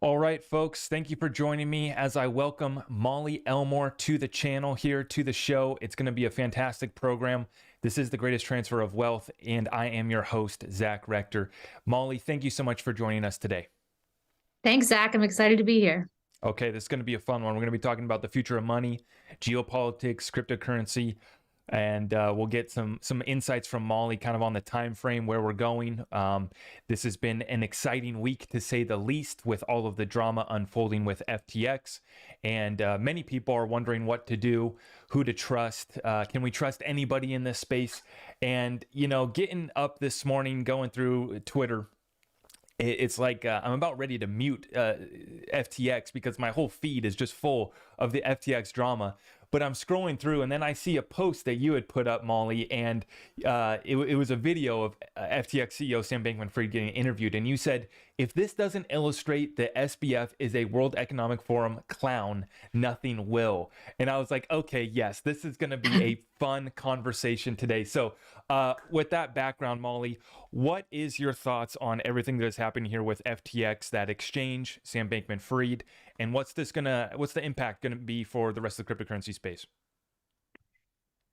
All right, folks, thank you for joining me as I welcome Molly Elmore to the channel here, to the show. It's going to be a fantastic program. This is the greatest transfer of wealth, and I am your host, Zach Rector. Molly, thank you so much for joining us today. Thanks, Zach. I'm excited to be here. Okay, this is going to be a fun one. We're going to be talking about the future of money, geopolitics, cryptocurrency, and we'll get some insights from Molly kind of on the time frame where we're going. This has been an exciting week, to say the least, with all of the drama unfolding with FTX, and many people are wondering what to do, who to trust. Can we trust anybody in this space? And getting up this morning, going through Twitter, it's like I'm about ready to mute FTX because my whole feed is just full of the FTX drama. But I'm scrolling through, and then I see a post that you had put up, Molly, and it was a video of FTX CEO Sam Bankman-Fried getting interviewed, and you said, "If this doesn't illustrate that SBF is a World Economic Forum clown, nothing will." And I was like, okay, yes, this is going to be a fun conversation today. So with that background, Molly, what is your thoughts on everything that is happening here with FTX, that exchange, Sam Bankman-Fried, and what's the impact gonna be for the rest of the cryptocurrency space?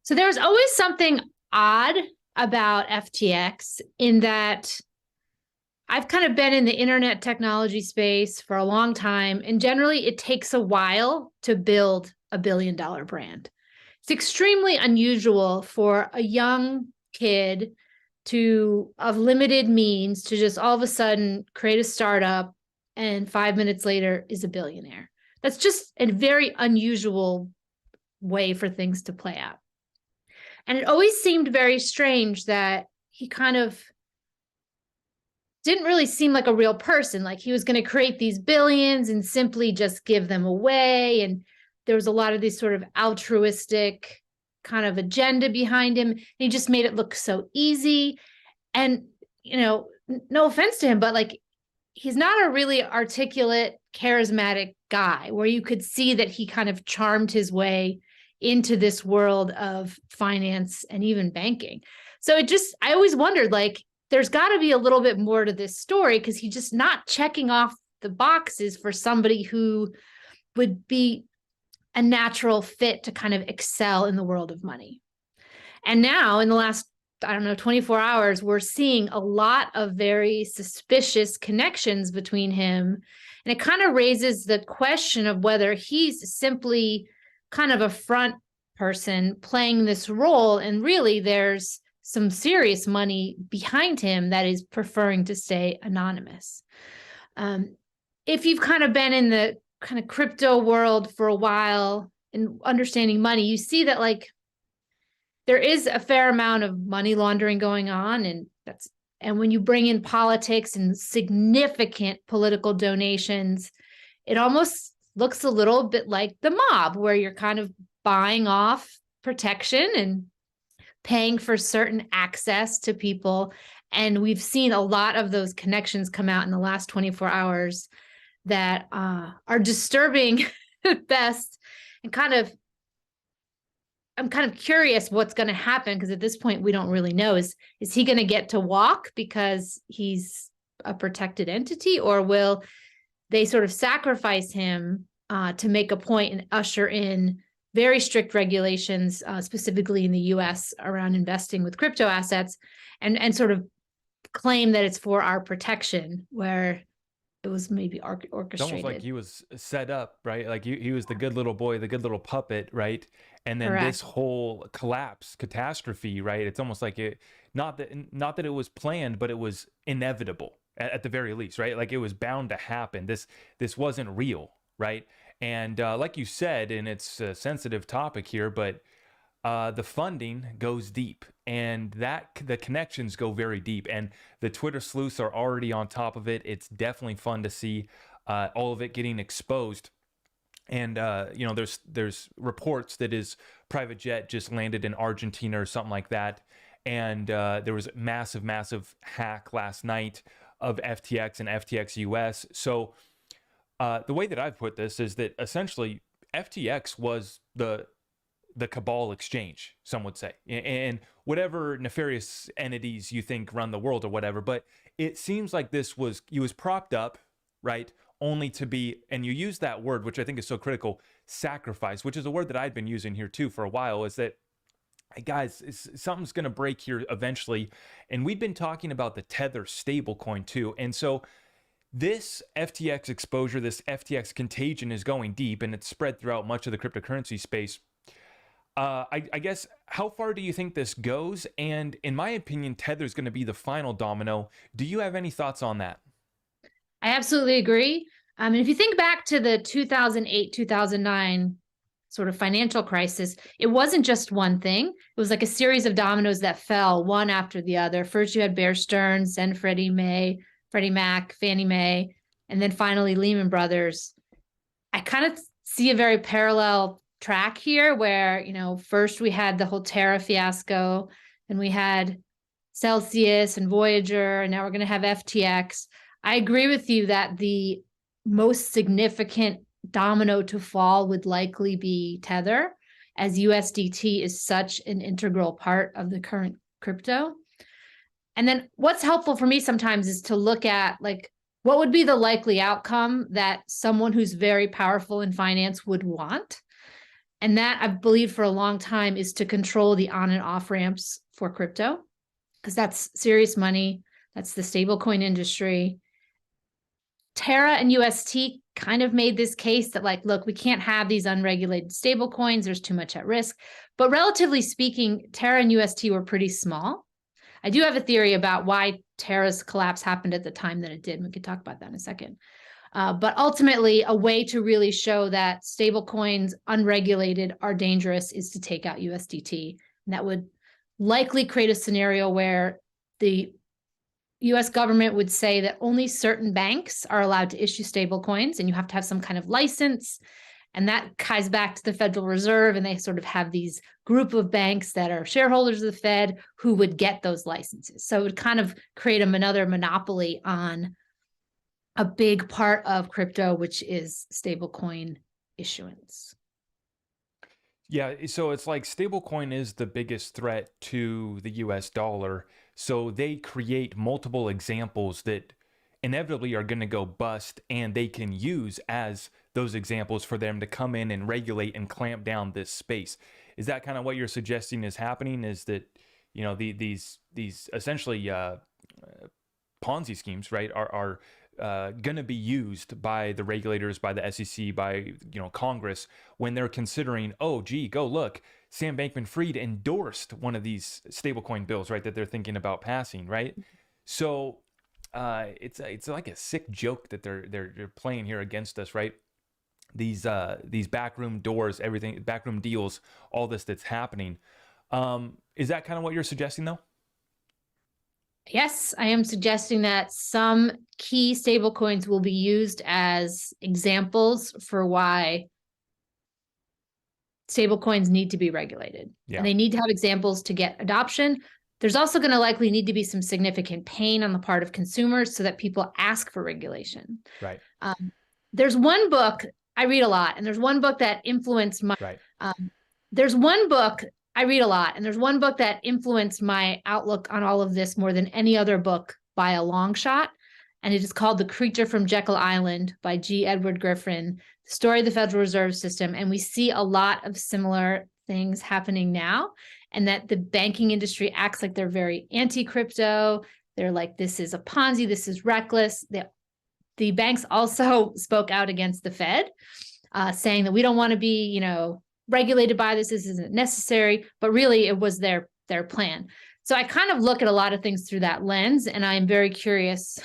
So there's always something odd about FTX in that I've kind of been in the internet technology space for a long time, and generally it takes a while to build a billion-dollar brand. It's extremely unusual for a young kid of limited means to just all of a sudden create a startup and 5 minutes later is a billionaire. That's just a very unusual way for things to play out. And it always seemed very strange that he kind of didn't really seem like a real person. Like he was going to create these billions and simply just give them away. And there was a lot of this sort of altruistic kind of agenda behind him. And he just made it look so easy. And, no offense to him, but like, he's not a really articulate, charismatic guy where you could see that he kind of charmed his way into this world of finance and even banking. So I always wondered, like, there's got to be a little bit more to this story because he's just not checking off the boxes for somebody who would be a natural fit to kind of excel in the world of money. And now in the last 24 hours, we're seeing a lot of very suspicious connections between him. And it kind of raises the question of whether he's simply kind of a front person playing this role. And really, there's some serious money behind him that is preferring to stay anonymous. If you've kind of been in the kind of crypto world for a while and understanding money, you see that like there is a fair amount of money laundering going on, and when you bring in politics and significant political donations, it almost looks a little bit like the mob, where you're kind of buying off protection and paying for certain access to people. And we've seen a lot of those connections come out in the last 24 hours that are disturbing at best, and I'm kind of curious what's going to happen, because at this point we don't really know. Is he going to get to walk because he's a protected entity, or will they sort of sacrifice him to make a point and usher in very strict regulations, specifically in the US around investing with crypto assets, and sort of claim that it's for our protection, where it was maybe orchestrated. It's almost like he was set up, right? Like he was the good little boy, the good little puppet, right? And then this whole collapse, catastrophe, right? It's almost like not that it was planned, but it was inevitable at the very least, right? Like it was bound to happen. This wasn't real, right? And like you said, and it's a sensitive topic here, but the funding goes deep, and the connections go very deep, and the Twitter sleuths are already on top of it. It's definitely fun to see all of it getting exposed. And there's reports that his private jet just landed in Argentina or something like that, and there was massive hack last night of FTX and FTX US. So the way that I've put this is that essentially FTX was the cabal exchange, some would say, and whatever nefarious entities you think run the world or whatever. But it seems like he was propped up, right, only to be, and you use that word, which I think is so critical, sacrifice, which is a word that I've been using here too for a while, is that, hey guys, something's going to break here eventually. And we've been talking about the Tether stablecoin too. And so this FTX exposure, this FTX contagion is going deep, and it's spread throughout much of the cryptocurrency space. I guess, how far do you think this goes? And in my opinion, Tether is going to be the final domino. Do you have any thoughts on that? I absolutely agree. And if you think back to the 2008, 2009 sort of financial crisis, it wasn't just one thing. It was like a series of dominoes that fell one after the other. First, you had Bear Stearns, then Freddie Mac, Fannie Mae, and then finally Lehman Brothers. I kind of see a very parallel track here where, first we had the whole Terra fiasco, then we had Celsius and Voyager, and now we're going to have FTX. I agree with you that the most significant domino to fall would likely be Tether, as USDT is such an integral part of the current crypto. And then what's helpful for me sometimes is to look at what would be the likely outcome that someone who's very powerful in finance would want. And that, I believe, for a long time is to control the on and off ramps for crypto, because that's serious money. That's the stablecoin industry. Terra and UST kind of made this case that look, we can't have these unregulated stablecoins. There's too much at risk. But relatively speaking, Terra and UST were pretty small. I do have a theory about why Terra's collapse happened at the time that it did. We could talk about that in a second. But ultimately, a way to really show that stablecoins unregulated are dangerous is to take out USDT. And that would likely create a scenario where the US government would say that only certain banks are allowed to issue stablecoins, and you have to have some kind of license. And that ties back to the Federal Reserve, and they sort of have these group of banks that are shareholders of the Fed who would get those licenses. So it would kind of create another monopoly on a big part of crypto, which is stablecoin issuance. Yeah, so it's like stablecoin is the biggest threat to the US dollar. So they create multiple examples that inevitably are going to go bust, and they can use as those examples for them to come in and regulate and clamp down this space. Is that kind of what you're suggesting is happening? Is that, these essentially Ponzi schemes, right, are going to be used by the regulators, by the SEC, by Congress, when they're considering, oh, gee, go look, Sam Bankman-Fried endorsed one of these stablecoin bills, right, that they're thinking about passing, right? So it's like a sick joke that they're playing here against us, right? These backroom doors, everything, backroom deals, all this that's happening. Is that kind of what you're suggesting, though? Yes, I am suggesting that some key stablecoins will be used as examples for why stablecoins need to be regulated. Yeah. And they need to have examples to get adoption. There's also going to likely need to be some significant pain on the part of consumers so that people ask for regulation. Right. There's one book I read a lot, and there's one book that influenced my. Right. There's one book I read a lot, and there's one book that influenced my outlook on all of this more than any other book by a long shot. And it is called The Creature from Jekyll Island by G. Edward Griffin, The Story of the Federal Reserve System. And we see a lot of similar things happening now, and that the banking industry acts like they're very anti-crypto. They're like, this is a Ponzi, this is reckless. The banks also spoke out against the Fed, saying that we don't want to be, regulated by this isn't necessary, but really it was their plan. So I kind of look at a lot of things through that lens, and I'm very curious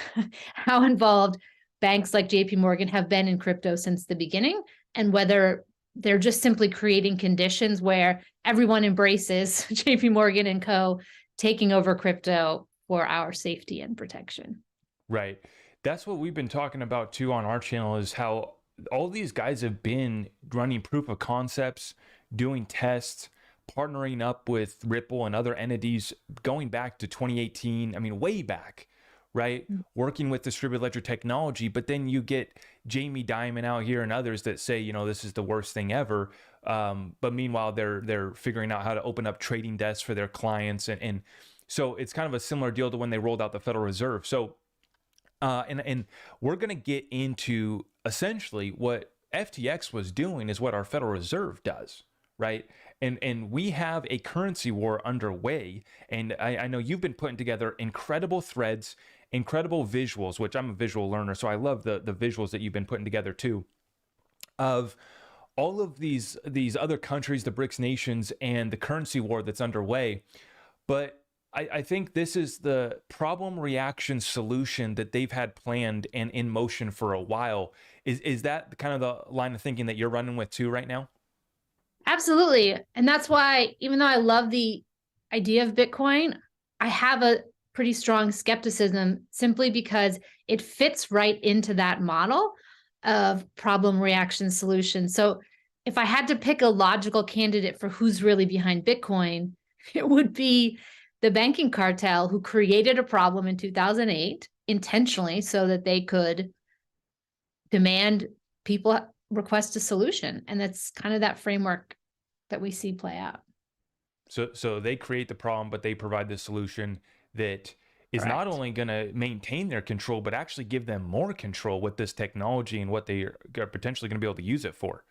how involved banks like JP Morgan have been in crypto since the beginning, and whether they're just simply creating conditions where everyone embraces JP Morgan and co. taking over crypto for our safety and protection. Right. That's what we've been talking about too on our channel, is how all these guys have been running proof of concepts, doing tests, partnering up with Ripple and other entities going back to 2018. I mean, way back, right? Working with distributed ledger technology. But then you get Jamie Dimon out here and others that say, this is the worst thing ever. But meanwhile, they're figuring out how to open up trading desks for their clients. And so it's kind of a similar deal to when they rolled out the Federal Reserve. So and we're going to get into essentially what FTX was doing is what our Federal Reserve does, right? And we have a currency war underway. And I know you've been putting together incredible threads, incredible visuals, which I'm a visual learner, so I love the visuals that you've been putting together too, of all of these other countries, the BRICS nations, and the currency war that's underway. But I think this is the problem reaction solution that they've had planned and in motion for a while. Is that kind of the line of thinking that you're running with too right now? Absolutely. And that's why, even though I love the idea of Bitcoin, I have a pretty strong skepticism simply because it fits right into that model of problem reaction solution. So if I had to pick a logical candidate for who's really behind Bitcoin, it would be the banking cartel who created a problem in 2008 intentionally so that they could demand people request a solution. And that's kind of that framework that we see play out. So they create the problem, but they provide the solution that is not Correct. only going to maintain their control, but actually give them more control with this technology and what they are potentially going to be able to use it for.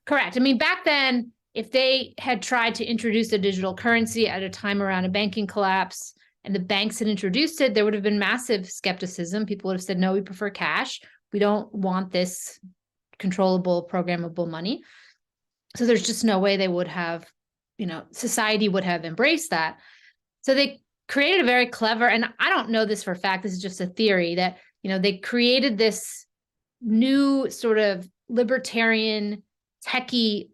Correct. I mean, back then, if they had tried to introduce a digital currency at a time around a banking collapse and the banks had introduced it, there would have been massive skepticism. People would have said, no, we prefer cash. We don't want this controllable, programmable money. So there's just no way they would have, society would have embraced that. So they created a very clever, and I don't know this for a fact, this is just a theory that, they created this new sort of libertarian techie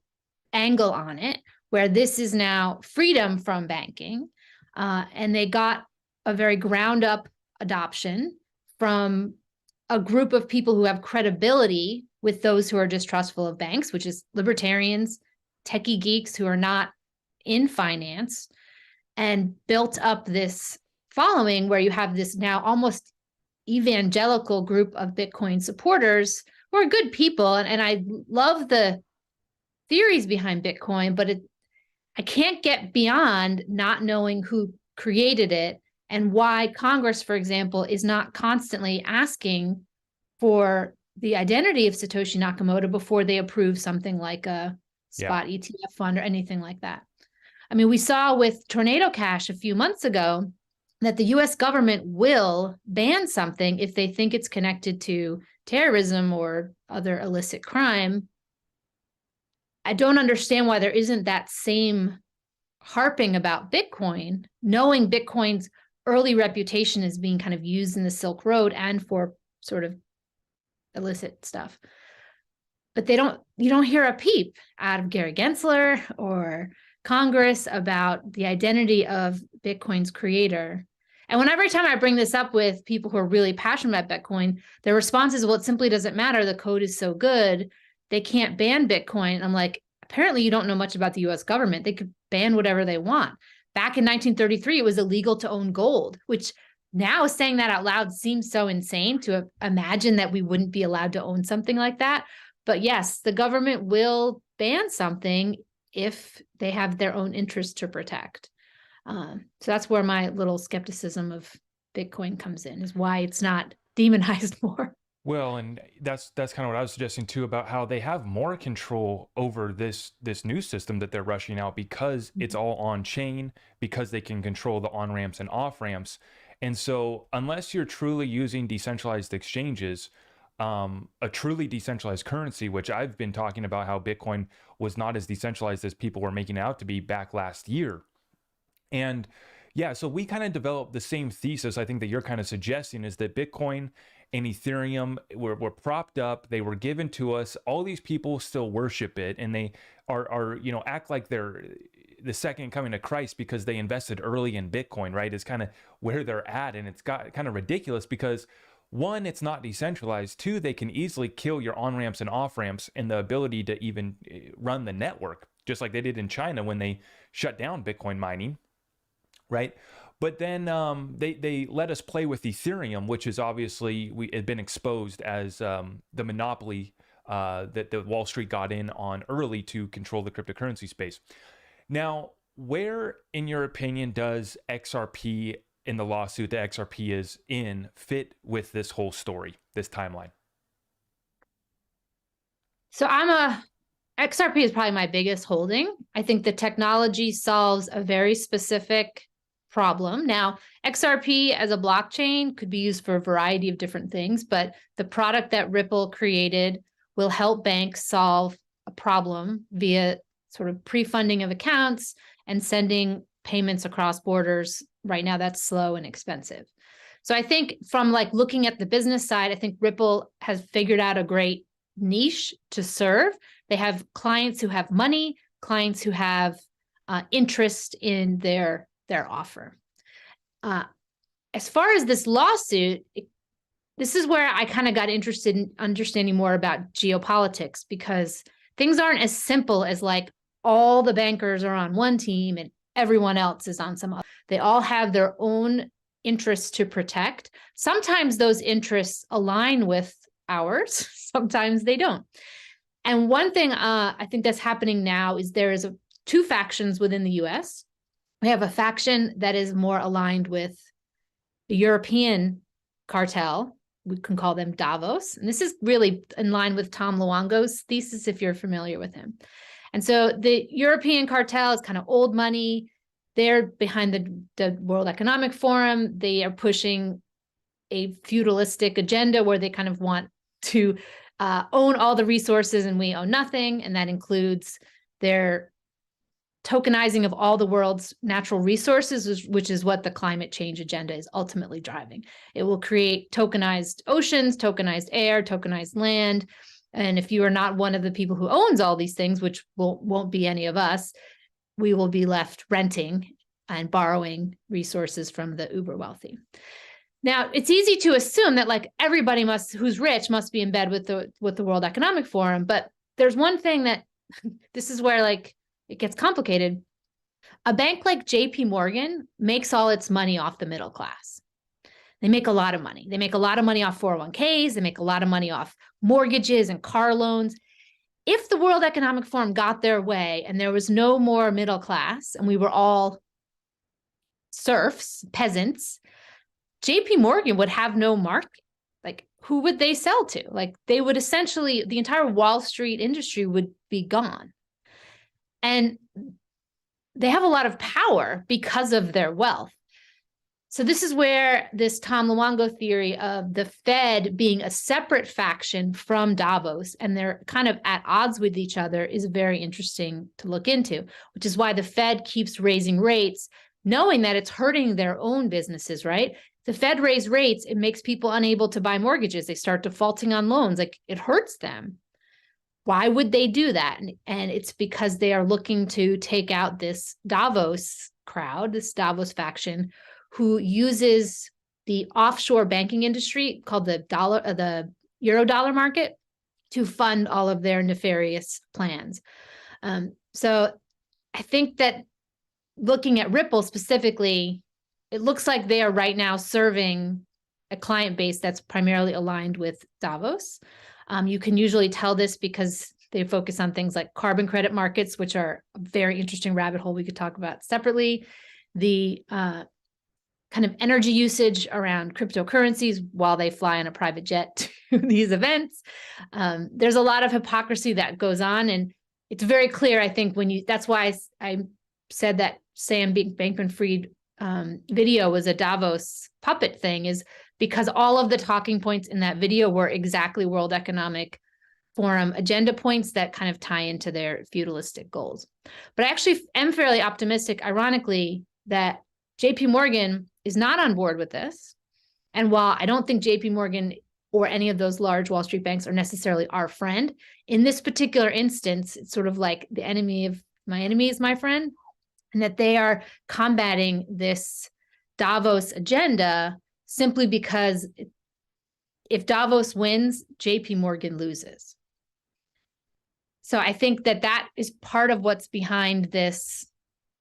angle on it, where this is now freedom from banking. And they got a very ground up adoption from a group of people who have credibility with those who are distrustful of banks, which is libertarians, techie geeks who are not in finance, and built up this following where you have this now almost evangelical group of Bitcoin supporters who are good people. And I love the theories behind Bitcoin, but I can't get beyond not knowing who created it and why Congress, for example, is not constantly asking for the identity of Satoshi Nakamoto before they approve something like a spot ETF fund or anything like that. I mean, we saw with Tornado Cash a few months ago that the US government will ban something if they think it's connected to terrorism or other illicit crime. I don't understand why there isn't that same harping about Bitcoin, knowing Bitcoin's early reputation as being kind of used in the Silk Road and for sort of illicit stuff. But you don't hear a peep out of Gary Gensler or Congress about the identity of Bitcoin's creator. And every time I bring this up with people who are really passionate about Bitcoin, their response is, well, it simply doesn't matter. The code is so good. They can't ban Bitcoin. And I'm like, apparently you don't know much about the US government. They could ban whatever they want. Back in 1933, it was illegal to own gold, which now saying that out loud seems so insane to imagine that we wouldn't be allowed to own something like that. But yes, the government will ban something if they have their own interest to protect. So that's where my little skepticism of Bitcoin comes in, is why it's not demonized more. Well, and that's kind of what I was suggesting too, about how they have more control over this new system that they're rushing out because it's all on chain, because they can control the on ramps and off ramps. And so unless you're truly using decentralized exchanges, a truly decentralized currency, which I've been talking about how Bitcoin was not as decentralized as people were making it out to be back last year. And yeah, so we kind of developed the same thesis I think that you're kind of suggesting, is that Bitcoin and Ethereum were propped up. They were given to us. All these people still worship it, and they are act like they're the second coming of Christ because they invested early in Bitcoin, right? Is kind of where they're at. And it's got kind of ridiculous because, one, it's not decentralized. Two, they can easily kill your on ramps and off ramps and the ability to even run the network, just like they did in China when they shut down Bitcoin mining, right? But then they let us play with Ethereum, which is obviously we had been exposed as the monopoly that the Wall Street got in on early to control the cryptocurrency space. Now, where, in your opinion, does XRP in the lawsuit that XRP is in fit with this whole story, this timeline? So XRP is probably my biggest holding. I think the technology solves a very specific problem. Now, XRP as a blockchain could be used for a variety of different things, but the product that Ripple created will help banks solve a problem via sort of pre-funding of accounts and sending payments across borders. Right now, that's slow and expensive. So I think from like looking at the business side, I think Ripple has figured out a great niche to serve. They have clients who have money, clients who have interest in their offer. As far as this lawsuit, this is where I kind of got interested in understanding more about geopolitics, because things aren't as simple as like all the bankers are on one team and everyone else is on some other. They all have their own interests to protect. Sometimes those interests align with ours, sometimes they don't. And one thing I think that's happening now is there is two factions within the US. We have a faction that is more aligned with the European cartel. We can call them Davos. And this is really in line with Tom Luongo's thesis, if you're familiar with him. And so the European cartel is kind of old money. They're behind the World Economic Forum. They are pushing a feudalistic agenda where they kind of want to own all the resources and we own nothing. And that includes their tokenizing of all the world's natural resources, which is what the climate change agenda is ultimately driving. It will create tokenized oceans, tokenized air, tokenized land. And if you are not one of the people who owns all these things, which won't be any of us, we will be left renting and borrowing resources from the uber wealthy. Now, it's easy to assume that like everybody who's rich must be in bed with the World Economic Forum. But there's one thing that this is where like it gets complicated. A bank like JP Morgan makes all its money off the middle class. They make a lot of money. They make a lot of money off 401ks. They make a lot of money off mortgages and car loans. If the World Economic Forum got their way and there was no more middle class and we were all serfs, peasants, JP Morgan would have no market. Like, who would they sell to? Like, they would essentially, the entire Wall Street industry would be gone. And they have a lot of power because of their wealth. So this is where this Tom Luongo theory of the Fed being a separate faction from Davos and they're kind of at odds with each other is very interesting to look into, which is why the Fed keeps raising rates, knowing that it's hurting their own businesses, right? The Fed raise rates, it makes people unable to buy mortgages. They start defaulting on loans, like it hurts them. Why would they do that? And it's because they are looking to take out this Davos crowd, this Davos faction, who uses the offshore banking industry called the euro dollar market to fund all of their nefarious plans. So I think that looking at Ripple specifically, it looks like they are right now serving a client base that's primarily aligned with Davos. You can usually tell this because they focus on things like carbon credit markets, which are a very interesting rabbit hole we could talk about separately. The kind of energy usage around cryptocurrencies while they fly on a private jet to these events. There's a lot of hypocrisy that goes on. And it's very clear, I think, that's why I said that Sam Bankman-Fried video was a Davos puppet thing, is because all of the talking points in that video were exactly World Economic Forum agenda points that kind of tie into their feudalistic goals. But I actually am fairly optimistic, ironically, that JP Morgan is not on board with this. And while I don't think JP Morgan or any of those large Wall Street banks are necessarily our friend, in this particular instance, it's sort of like the enemy of my enemy is my friend, and that they are combating this Davos agenda simply because if Davos wins, JP Morgan loses. So I think that is part of what's behind this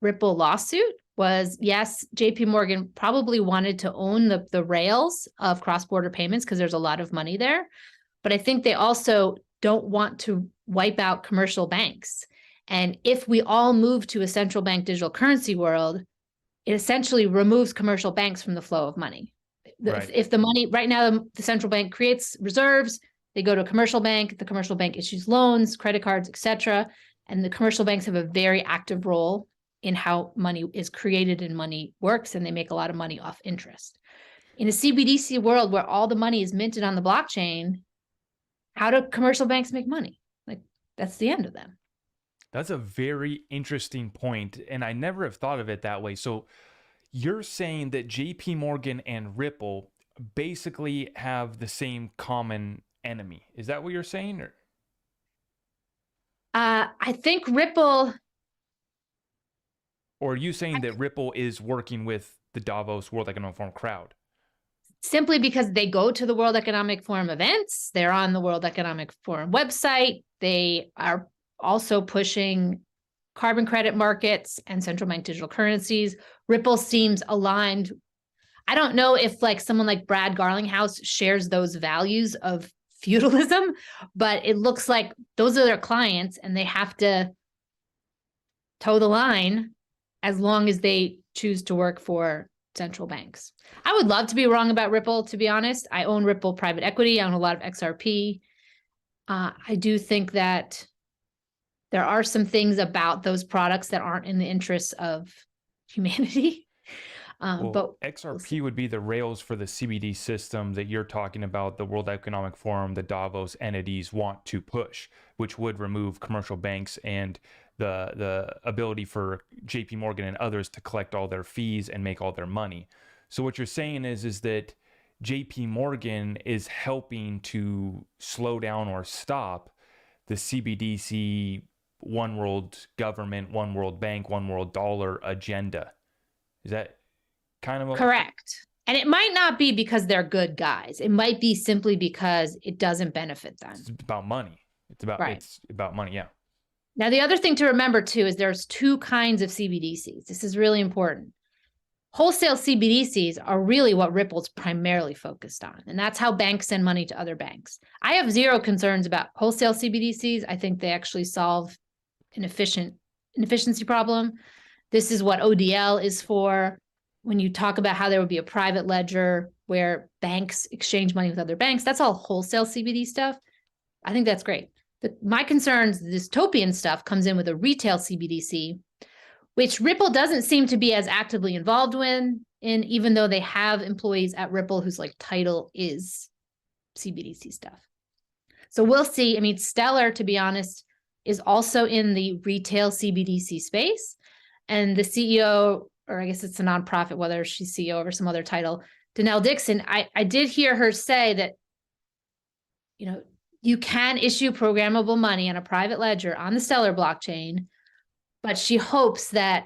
Ripple lawsuit was, yes, JP Morgan probably wanted to own the rails of cross-border payments because there's a lot of money there. But I think they also don't want to wipe out commercial banks. And if we all move to a central bank digital currency world, it essentially removes commercial banks from the flow of money. Right. If the money right now, the central bank creates reserves, They go to a commercial bank. The commercial bank issues loans, credit cards, etc. And the commercial banks have a very active role in how money is created and money works, and they make a lot of money off interest. In a CBDC world where all the money is minted on the blockchain, how do commercial banks make money? Like, that's the end of them. That's a very interesting point, and I never have thought of it that way. So you're saying that JP Morgan and Ripple basically have the same common enemy. Is that what you're saying? Or? I think Ripple... Or are you saying that Ripple is working with the Davos World Economic Forum crowd? Simply because they go to the World Economic Forum events. They're on the World Economic Forum website. They are also pushing carbon credit markets and central bank digital currencies. Ripple seems aligned. I don't know if like someone like Brad Garlinghouse shares those values of feudalism, but it looks like those are their clients and they have to toe the line as long as they choose to work for central banks. I would love to be wrong about Ripple, to be honest. I own Ripple private equity. I own a lot of XRP. I do think that there are some things about those products that aren't in the interests of humanity. But XRP would be the rails for the CBD system that you're talking about, the World Economic Forum, the Davos entities want to push, which would remove commercial banks and the ability for JP Morgan and others to collect all their fees and make all their money. So what you're saying is that JP Morgan is helping to slow down or stop the CBDC one world government, one world bank, one world dollar agenda. Is that kind of correct? And it might not be because they're good guys. It might be simply because it doesn't benefit them. It's about money. It's about money, yeah. Now, the other thing to remember too is there's two kinds of CBDCs. This is really important. Wholesale CBDCs are really what Ripple's primarily focused on, and that's how banks send money to other banks. I have zero concerns about wholesale CBDCs. I think they actually solve an efficiency problem. This is what ODL is for. When you talk about how there would be a private ledger where banks exchange money with other banks, that's all wholesale CBD stuff. I think that's great. My concerns, the dystopian stuff, comes in with a retail CBDC, which Ripple doesn't seem to be as actively involved in, even though they have employees at Ripple whose like title is CBDC stuff. So we'll see. I mean, Stellar, to be honest, is also in the retail CBDC space. And the CEO, or I guess it's a nonprofit, whether she's CEO or some other title, Danelle Dixon, I did hear her say that, you know, you can issue programmable money on a private ledger on the Stellar blockchain, but she hopes that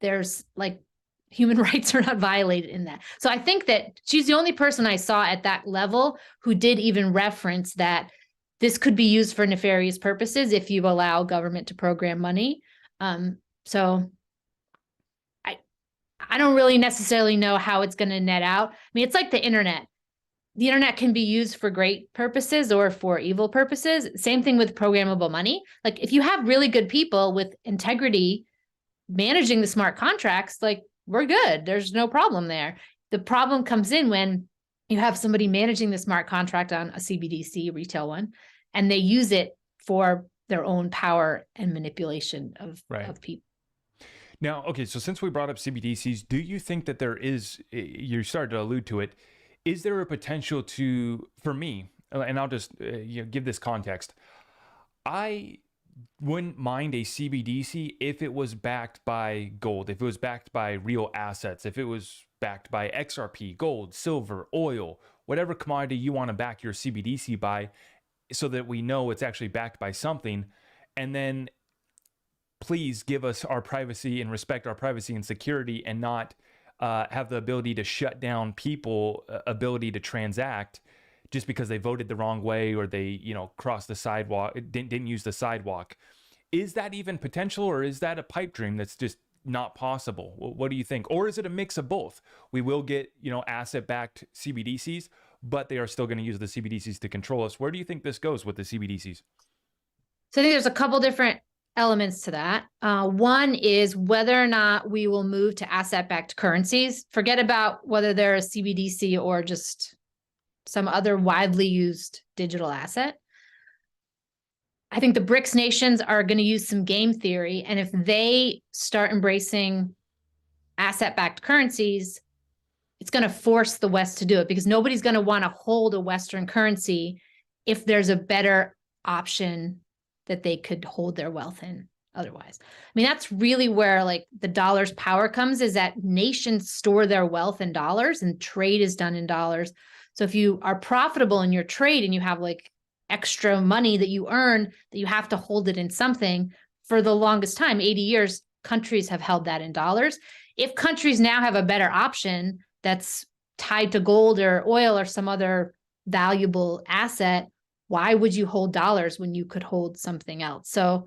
there's like human rights are not violated in that. So I think that she's the only person I saw at that level who did even reference that this could be used for nefarious purposes if you allow government to program money. So I don't really necessarily know how it's going to net out. I mean, it's like the internet. The internet can be used for great purposes or for evil purposes. Same thing with programmable money. Like if you have really good people with integrity managing the smart contracts, like we're good. There's no problem there. The problem comes in when you have somebody managing the smart contract on a CBDC retail one, and they use it for their own power and manipulation of people. Now, okay, so since we brought up CBDCs, do you think that there is, you started to allude to it, is there a potential to, for me, and I'll just give this context, I wouldn't mind a CBDC if it was backed by gold, if it was backed by real assets, if it was backed by XRP, gold, silver, oil, whatever commodity you want to back your CBDC by, so that we know it's actually backed by something. And then please give us our privacy and respect our privacy and security, and not have the ability to shut down people ability to transact just because they voted the wrong way or they crossed the sidewalk, didn't use the sidewalk. Is that even potential, or is that a pipe dream that's just not possible? What do you think? Or is it a mix of both? We will get asset backed CBDCs, but they are still going to use the CBDCs to control us. Where do you think this goes with the CBDCs? So I think there's a couple different elements to that. One is whether or not we will move to asset-backed currencies. Forget about whether they're a CBDC or just some other widely used digital asset. I think the BRICS nations are going to use some game theory. And if they start embracing asset-backed currencies, it's going to force the West to do it, because nobody's going to want to hold a Western currency if there's a better option that they could hold their wealth in otherwise. I mean, that's really where like the dollar's power comes, is that nations store their wealth in dollars and trade is done in dollars. So if you are profitable in your trade and you have like extra money that you earn, that you have to hold it in something, for the longest time, 80 years, countries have held that in dollars. If countries now have a better option that's tied to gold or oil or some other valuable asset, why would you hold dollars when you could hold something else? So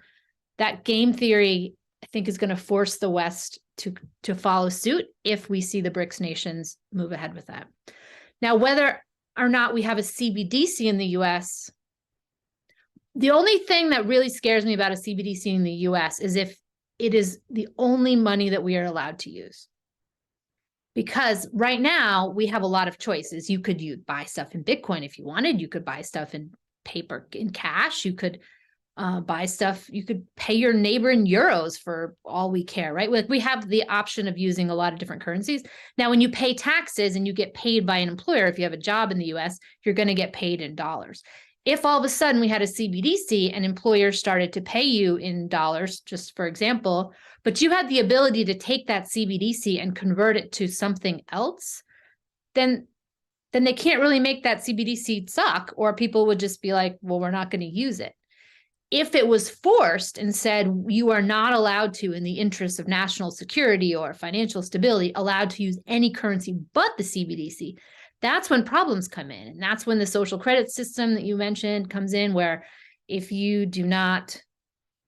that game theory, I think, is going to force the West to follow suit if we see the BRICS nations move ahead with that. Now, whether or not we have a CBDC in the US, the only thing that really scares me about a CBDC in the US is if it is the only money that we are allowed to use. Because right now we have a lot of choices. You could buy stuff in Bitcoin if you wanted. You could buy stuff in paper, in cash. You could buy stuff. You could pay your neighbor in euros for all we care, right? Like we have the option of using a lot of different currencies. Now, when you pay taxes and you get paid by an employer, if you have a job in the US, you're going to get paid in dollars. If all of a sudden we had a CBDC and employers started to pay you in dollars, just for example, but you had the ability to take that CBDC and convert it to something else, then they can't really make that CBDC suck, or people would just be like, well, we're not going to use it. If it was forced and said, you are not allowed to, in the interest of national security or financial stability, allowed to use any currency but the CBDC, that's when problems come in. And that's when the social credit system that you mentioned comes in, where if you do not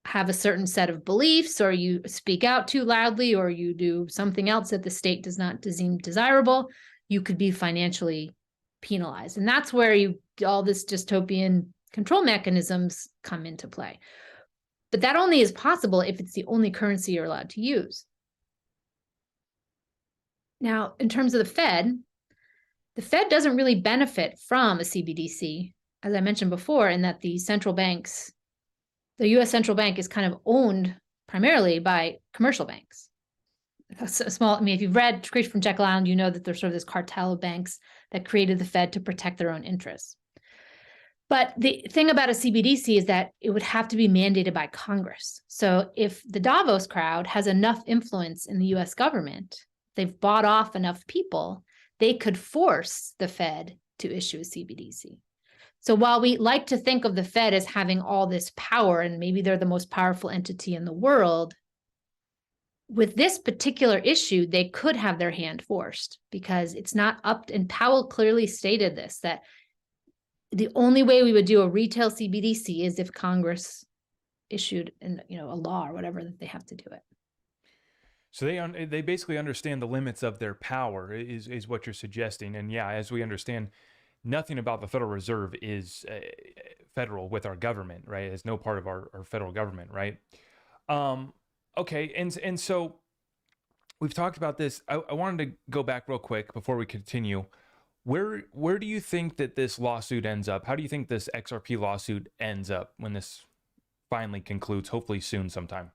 have a certain set of beliefs, or you speak out too loudly, or you do something else that the state does not deem desirable, you could be financially penalized. And that's where all this dystopian control mechanisms come into play. But that only is possible if it's the only currency you're allowed to use. Now, in terms of the Fed doesn't really benefit from a CBDC, as I mentioned before, in that the central banks, the US central bank is kind of owned primarily by commercial banks. I mean, if you've read Creation from Jekyll Island, you know that there's sort of this cartel of banks that created the Fed to protect their own interests. But the thing about a CBDC is that it would have to be mandated by Congress. So if the Davos crowd has enough influence in the US government, they've bought off enough people, they could force the Fed to issue a CBDC. So while we like to think of the Fed as having all this power, and maybe they're the most powerful entity in the world, with this particular issue, they could have their hand forced, because it's not up, and Powell clearly stated this, that the only way we would do a retail CBDC is if Congress issued a law or whatever that they have to do it. So they basically understand the limits of their power, is what you're suggesting. And yeah, as we understand, nothing about the Federal Reserve is federal with our government, right? It's no part of our federal government, right? Okay, and so we've talked about this. I wanted to go back real quick before we continue. Where do you think that this lawsuit ends up? How do you think this XRP lawsuit ends up when this finally concludes, hopefully soon sometime?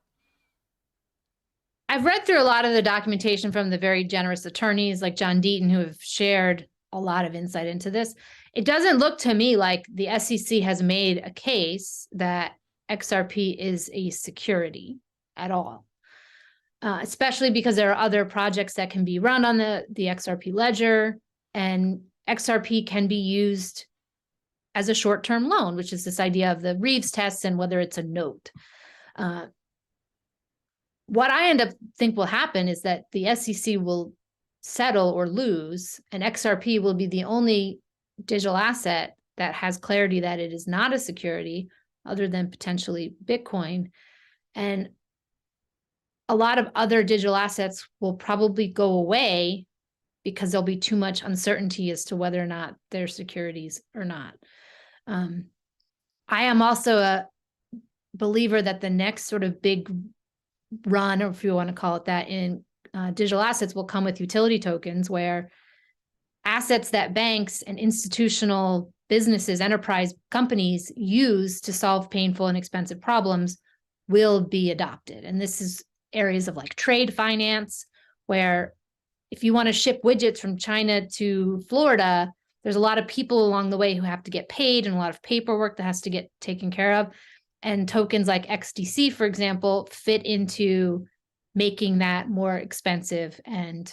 I've read through a lot of the documentation from the very generous attorneys like John Deaton, who have shared a lot of insight into this. It doesn't look to me like the SEC has made a case that XRP is a security at all, especially because there are other projects that can be run on the XRP ledger, and XRP can be used as a short-term loan, which is this idea of the Reeves test and whether it's a note. What I think will happen is that the SEC will settle or lose, and XRP will be the only digital asset that has clarity that it is not a security other than potentially Bitcoin. And a lot of other digital assets will probably go away because there'll be too much uncertainty as to whether or not they're securities or not. I am also a believer that the next sort of big run, or if you want to call it that, in digital assets will come with utility tokens, where assets that banks and institutional businesses, enterprise companies use to solve painful and expensive problems will be adopted. And this is areas of like trade finance, where if you want to ship widgets from China to Florida, there's a lot of people along the way who have to get paid and a lot of paperwork that has to get taken care of. And tokens like XDC, for example, fit into making that more expensive and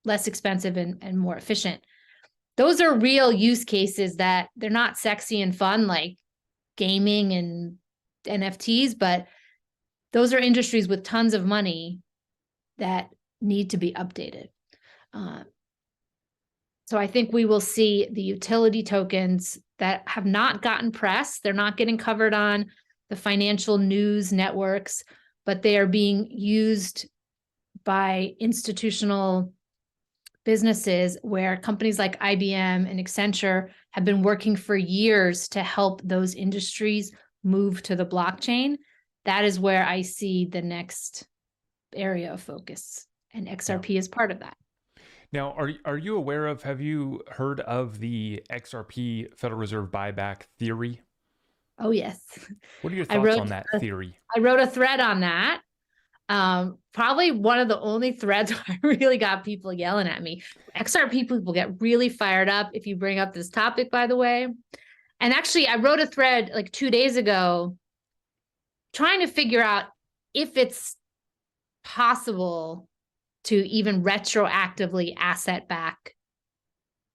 less expensive and more efficient. Those are real use cases that they're not sexy and fun like gaming and NFTs, but those are industries with tons of money that need to be updated. So I think we will see the utility tokens that have not gotten press. They're not getting covered on the financial news networks, but they are being used by institutional businesses where companies like IBM and Accenture have been working for years to help those industries move to the blockchain. That is where I see the next area of focus, and XRP is part of that. Now, are you aware of, have you heard of the XRP Federal Reserve buyback theory? Oh, yes. What are your thoughts on that theory? I wrote a thread on that. Probably one of the only threads where I really got people yelling at me. XRP people get really fired up if you bring up this topic, by the way. And actually, I wrote a thread like 2 days ago trying to figure out if it's possible to even retroactively asset back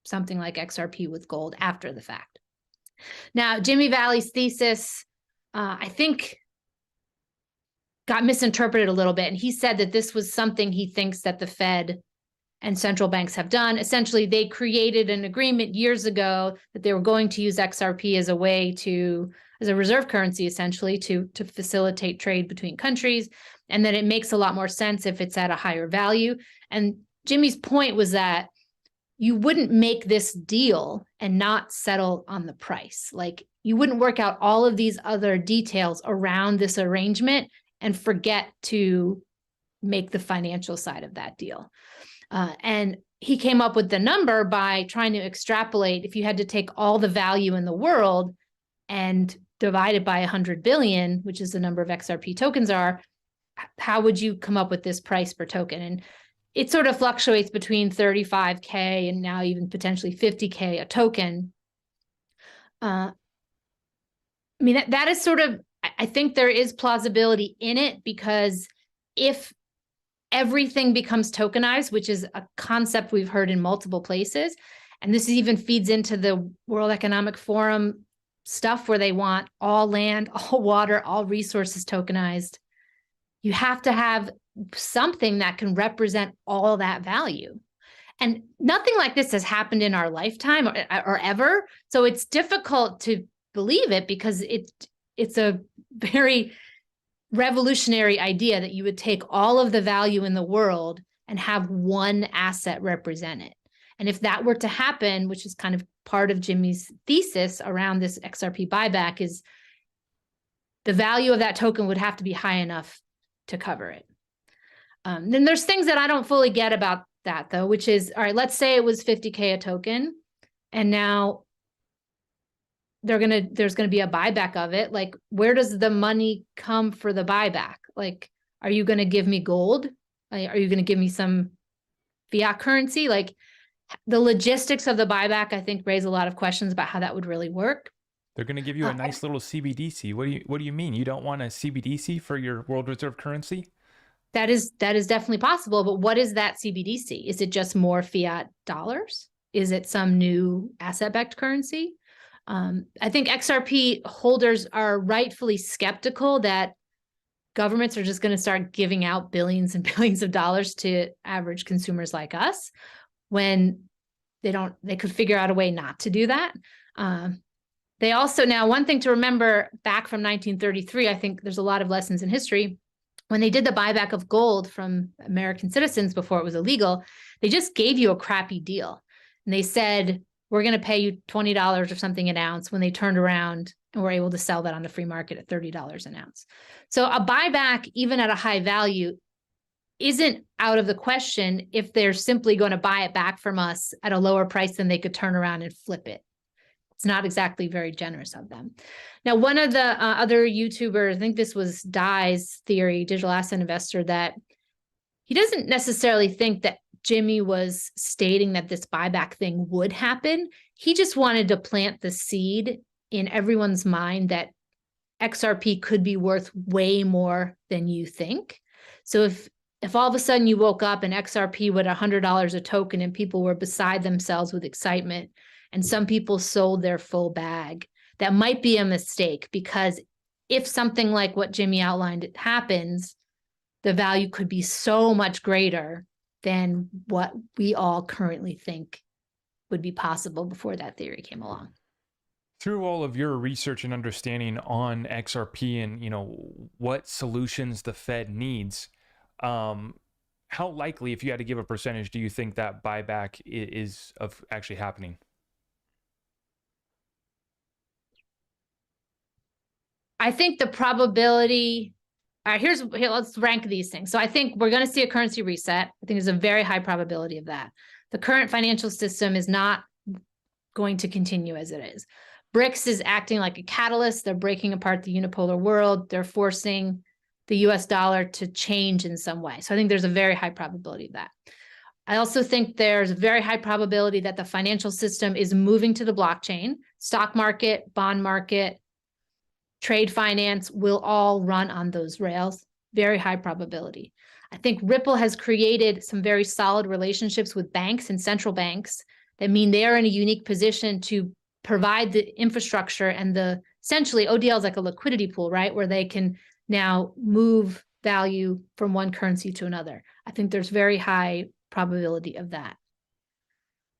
something like XRP with gold after the fact. Now, Jimmy Valley's thesis, I think, got misinterpreted a little bit. And he said that this was something he thinks that the Fed and central banks have done. Essentially, they created an agreement years ago that they were going to use XRP as a way to, as a reserve currency, essentially, to facilitate trade between countries. And then it makes a lot more sense if it's at a higher value. And Jimmy's point was that you wouldn't make this deal and not settle on the price. Like, you wouldn't work out all of these other details around this arrangement and forget to make the financial side of that deal. And he came up with the number by trying to extrapolate. If you had to take all the value in the world and divide it by 100 billion, which is the number of XRP tokens are, how would you come up with this price per token? And it sort of fluctuates between 35K and now even potentially 50K a token. I mean, that is sort of, I think there is plausibility in it, because if everything becomes tokenized, which is a concept we've heard in multiple places, and this even feeds into the World Economic Forum stuff where they want all land, all water, all resources tokenized, you have to have something that can represent all that value. And nothing like this has happened in our lifetime or ever. So it's difficult to believe it, because it's a very revolutionary idea that you would take all of the value in the world and have one asset represent it. And if that were to happen, which is kind of part of Jimmy's thesis around this XRP buyback, is the value of that token would have to be high enough to cover it. Then there's things that I don't fully get about that, though, which is, all right, let's say it was 50K a token, and now there's gonna be a buyback of it. Like, where does the money come for the buyback? Like, are you gonna give me gold? Are you gonna give me some fiat currency? Like, the logistics of the buyback, I think, raise a lot of questions about how that would really work. They're going to give you a nice little CBDC. What do you mean? You don't want a CBDC for your world reserve currency? That is definitely possible, but what is that CBDC? Is it just more fiat dollars? Is it some new asset-backed currency? I think XRP holders are rightfully skeptical that governments are just going to start giving out billions and billions of dollars to average consumers like us, when they could figure out a way not to do that. They also, now, one thing to remember back from 1933, I think there's a lot of lessons in history. When they did the buyback of gold from American citizens before it was illegal, they just gave you a crappy deal. And they said, we're going to pay you $20 or something an ounce, when they turned around and were able to sell that on the free market at $30 an ounce. So a buyback, even at a high value, isn't out of the question if they're simply going to buy it back from us at a lower price than they could turn around and flip it. It's not exactly very generous of them. Now, one of the other YouTubers, I think this was Dai's theory, digital asset investor, that he doesn't necessarily think that Jimmy was stating that this buyback thing would happen. He just wanted to plant the seed in everyone's mind that XRP could be worth way more than you think. So if all of a sudden you woke up and XRP was $100 a token and people were beside themselves with excitement, and some people sold their full bag, that might be a mistake, because if something like what Jimmy outlined happens, the value could be so much greater than what we all currently think would be possible before that theory came along. Through all of your research and understanding on XRP and, you know, what solutions the Fed needs, how likely, if you had to give a percentage, do you think that buyback is of actually happening? I think the probability, all right, here, let's rank these things. So I think we're going to see a currency reset. I think there's a very high probability of that. The current financial system is not going to continue as it is. BRICS is acting like a catalyst. They're breaking apart the unipolar world. They're forcing the US dollar to change in some way. So I think there's a very high probability of that. I also think there's a very high probability that the financial system is moving to the blockchain. Stock market, bond market, trade finance will all run on those rails. Very high probability. I think Ripple has created some very solid relationships with banks and central banks that mean they are in a unique position to provide the infrastructure and the, essentially ODL is like a liquidity pool, right? Where they can now move value from one currency to another. I think there's very high probability of that.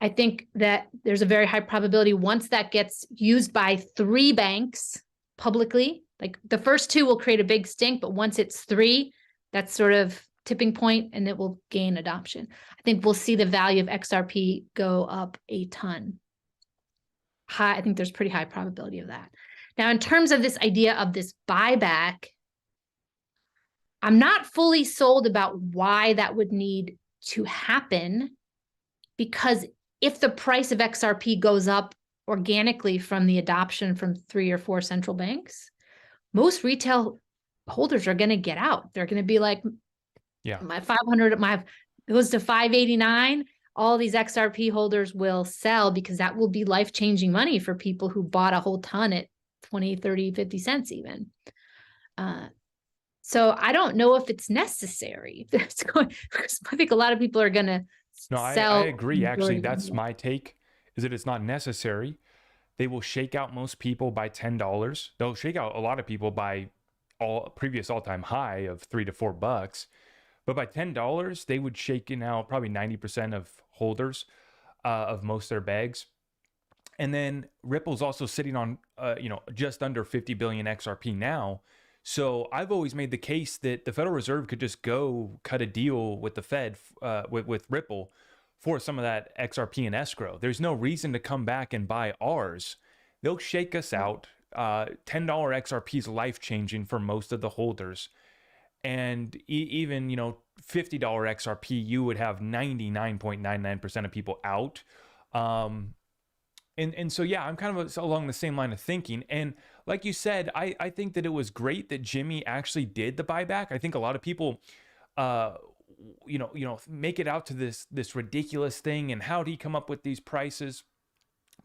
I think that there's a very high probability once that gets used by 3 banks publicly, like the first 2 will create a big stink, but once it's 3, that's sort of tipping point and it will gain adoption. I think we'll see the value of XRP go up a ton. I think there's pretty high probability of that. Now, in terms of this idea of this buyback, I'm not fully sold about why that would need to happen, because if the price of XRP goes up organically from the adoption from 3 or 4 central banks, most retail holders are going to get out. They're going to be like, yeah, my 500, it goes to 589. All these XRP holders will sell because that will be life-changing money for people who bought a whole ton at 20, 30, 50 cents even. So I don't know if it's necessary. Because I think a lot of people are going to sell. I agree. Actually, that's my take, is that it's not necessary. They will shake out most people by $10. They'll shake out a lot of people by previous all-time high of $3 to $4. But by $10, they would shake out probably 90% of holders of most of their bags. And then Ripple's also sitting on, just under 50 billion XRP now. So I've always made the case that the Federal Reserve could just go cut a deal with the Fed, with Ripple, for some of that XRP in escrow. There's no reason to come back and buy ours. They'll shake us out. $10 XRP is life-changing for most of the holders. And even, $50 XRP, you would have 99.99% of people out. And so, yeah, I'm kind of along the same line of thinking. And like you said, I think that it was great that Jimmy actually did the buyback. I think a lot of people, make it out to this ridiculous thing. And how did he come up with these prices?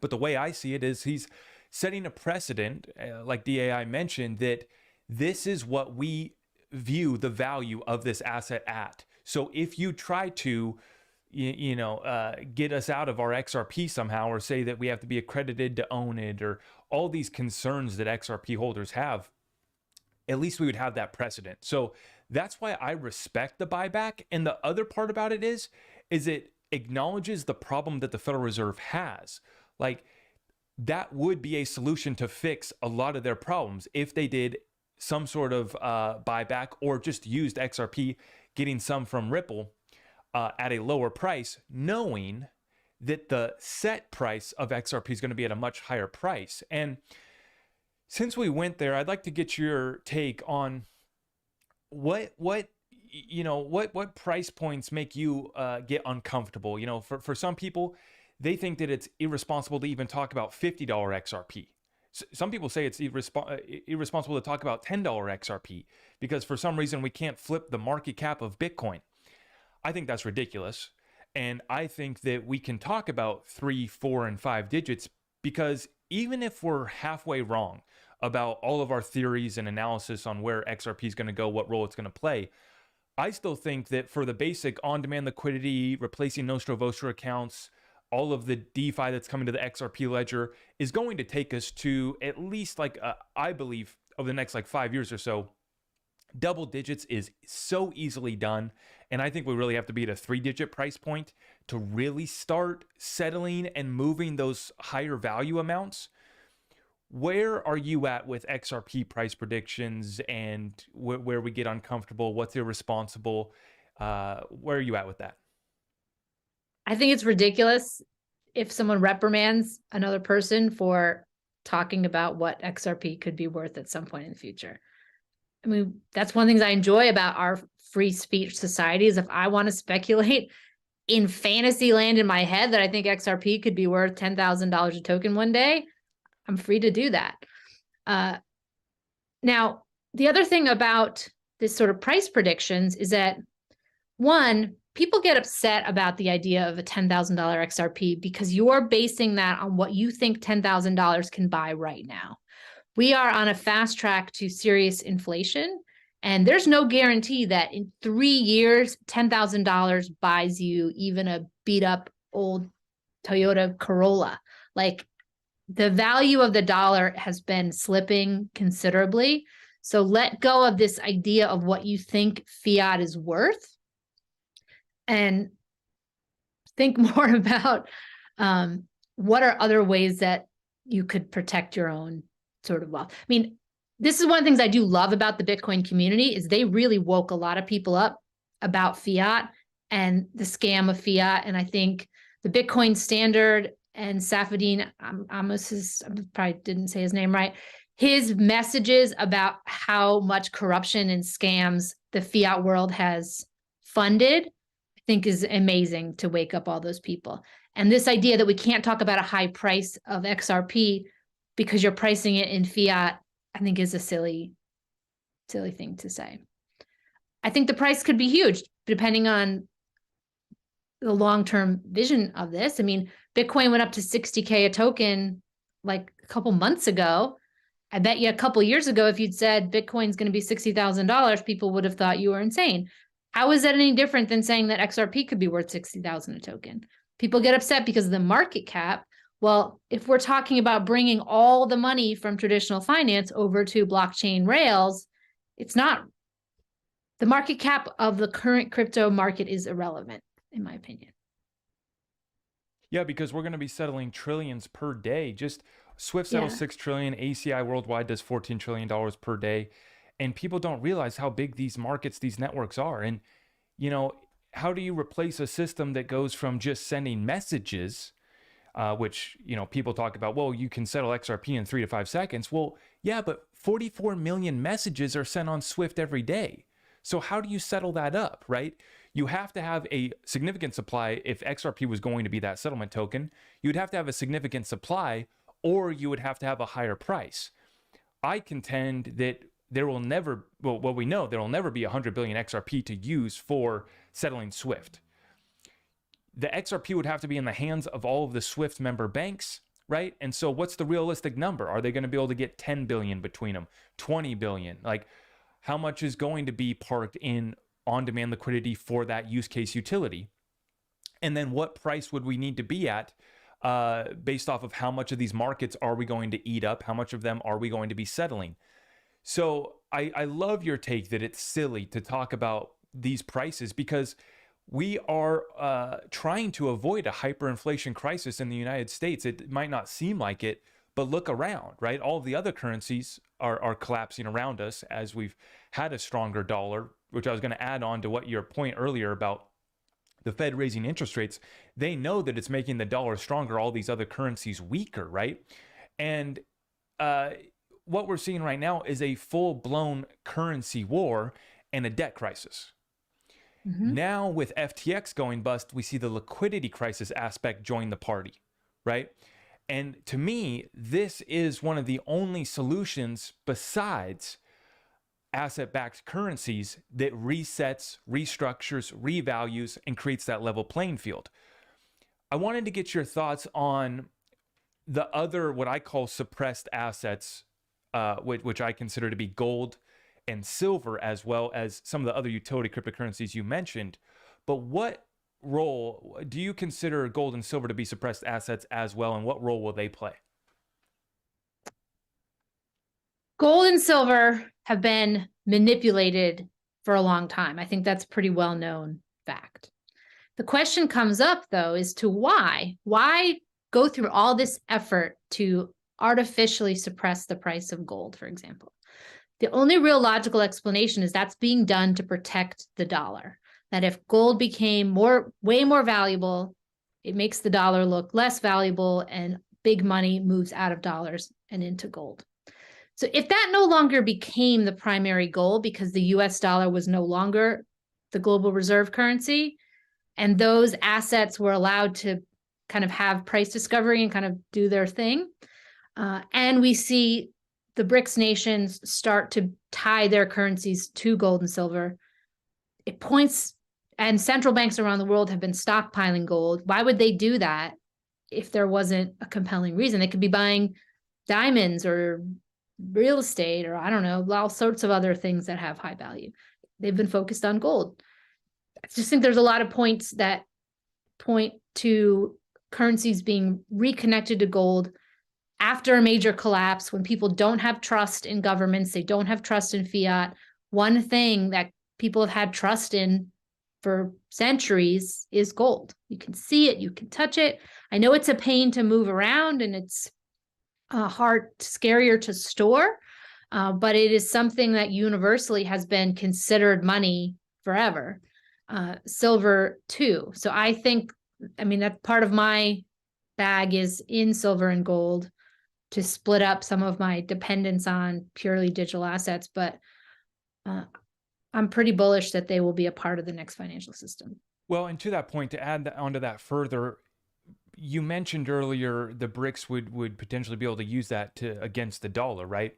But the way I see it is he's setting a precedent, like DAI mentioned, that this is what we view the value of this asset at. So if you try to get us out of our XRP somehow, or say that we have to be accredited to own it, or all these concerns that XRP holders have, at least we would have that precedent. So that's why I respect the buyback. And the other part about it is it acknowledges the problem that the Federal Reserve has. Like, that would be a solution to fix a lot of their problems if they did some sort of buyback, or just used XRP, getting some from Ripple at a lower price, knowing that the set price of XRP is going to be at a much higher price. And since we went there, I'd like to get your take on what what price points make you get uncomfortable? For some people, they think that it's irresponsible to even talk about $50 XRP. Some people say it's irresponsible to talk about $10 XRP because for some reason we can't flip the market cap of Bitcoin. I think that's ridiculous. And I think that we can talk about 3, 4, and 5 digits because even if we're halfway wrong about all of our theories and analysis on where XRP is going to go, what role it's going to play, I still think that for the basic on-demand liquidity, replacing Nostro Vostro accounts, all of the DeFi that's coming to the XRP ledger is going to take us to at least I believe over the next 5 years or so, double digits is so easily done. And I think we really have to be at a 3-digit price point to really start settling and moving those higher value amounts. Where are you at with XRP price predictions and where we get uncomfortable? What's irresponsible? Where are you at with that? I think it's ridiculous if someone reprimands another person for talking about what XRP could be worth at some point in the future. I mean, that's one of the things I enjoy about our free speech society is if I want to speculate in fantasy land in my head that I think XRP could be worth $10,000 a token one day, I'm free to do that. Now, the other thing about this sort of price predictions is that, one, people get upset about the idea of a $10,000 XRP because you're basing that on what you think $10,000 can buy right now. We are on a fast track to serious inflation, and there's no guarantee that in 3 years, $10,000 buys you even a beat up old Toyota Corolla. The value of the dollar has been slipping considerably. So let go of this idea of what you think fiat is worth and think more about what are other ways that you could protect your own sort of wealth. I mean, this is one of the things I do love about the Bitcoin community is they really woke a lot of people up about fiat and the scam of fiat. And I think the Bitcoin Standard and Safadine Amos, I probably didn't say his name right, his messages about how much corruption and scams the fiat world has funded, I think is amazing to wake up all those people. And this idea that we can't talk about a high price of XRP because you're pricing it in fiat, I think is a silly thing to say. I think the price could be huge depending on the long-term vision of this. I mean, Bitcoin went up to 60K a token a couple months ago. I bet you a couple years ago, if you'd said Bitcoin's going to be $60,000, people would have thought you were insane. How is that any different than saying that XRP could be worth 60,000 a token? People get upset because of the market cap. Well, if we're talking about bringing all the money from traditional finance over to blockchain rails, it's not. The market cap of the current crypto market is irrelevant, in my opinion. Yeah, because we're going to be settling trillions per day. Just Swift settles 6 trillion, ACI worldwide does $14 trillion per day. And people don't realize how big these markets, these networks are. And, how do you replace a system that goes from just sending messages, which, people talk about, well, you can settle XRP in 3 to 5 seconds. Well, yeah, but 44 million messages are sent on Swift every day. So how do you settle that up, right? You have to have a significant supply. If XRP was going to be that settlement token, you'd have to have a significant supply, or you would have to have a higher price. I contend that there will never, well, we know there will never be 100 billion XRP to use for settling Swift. The XRP would have to be in the hands of all of the Swift member banks, right? And so what's the realistic number? Are they going to be able to get 10 billion between them, 20 billion? How much is going to be parked in on-demand liquidity for that use case utility? And then what price would we need to be at based off of how much of these markets are we going to eat up? How much of them are we going to be settling? So I love your take that it's silly to talk about these prices because we are trying to avoid a hyperinflation crisis in the United States. It might not seem like it, but look around, right? All of the other currencies are collapsing around us as we've had a stronger dollar, which I was going to add on to what your point earlier about the Fed raising interest rates. They know that it's making the dollar stronger, all these other currencies weaker, right? And what we're seeing right now is a full-blown currency war and a debt crisis. Mhm. Now with FTX going bust, we see the liquidity crisis aspect join the party, right? And to me, this is one of the only solutions besides asset-backed currencies that resets, restructures, revalues, and creates that level playing field. I wanted to get your thoughts on the other, what I call suppressed assets, which I consider to be gold and silver, as well as some of the other utility cryptocurrencies you mentioned. But what role do you consider gold and silver to be suppressed assets as well, and what role will they play? Gold and silver have been manipulated for a long time. I think that's a pretty well-known fact. The question comes up, though, as to why. Why go through all this effort to artificially suppress the price of gold, for example? The only real logical explanation is that's being done to protect the dollar. That if gold became way more valuable, it makes the dollar look less valuable and big money moves out of dollars and into gold. So if that no longer became the primary goal because the US dollar was no longer the global reserve currency, and those assets were allowed to kind of have price discovery and kind of do their thing, and we see the BRICS nations start to tie their currencies to gold and silver, it points, and central banks around the world have been stockpiling gold. Why would they do that if there wasn't a compelling reason? They could be buying diamonds or real estate, or I don't know, all sorts of other things that have high value. They've been focused on gold. I just think there's a lot of points that point to currencies being reconnected to gold after a major collapse, when people don't have trust in governments, they don't have trust in fiat. One thing that people have had trust in for centuries is gold. You can see it, you can touch it. I know it's a pain to move around and it's scarier to store, but it is something that universally has been considered money forever. Silver too. So I think, I mean, that part of my bag is in silver and gold to split up some of my dependence on purely digital assets, but I'm pretty bullish that they will be a part of the next financial system. Well, and to that point, to add onto that further, you mentioned earlier the BRICS would potentially be able to use that against the dollar, right?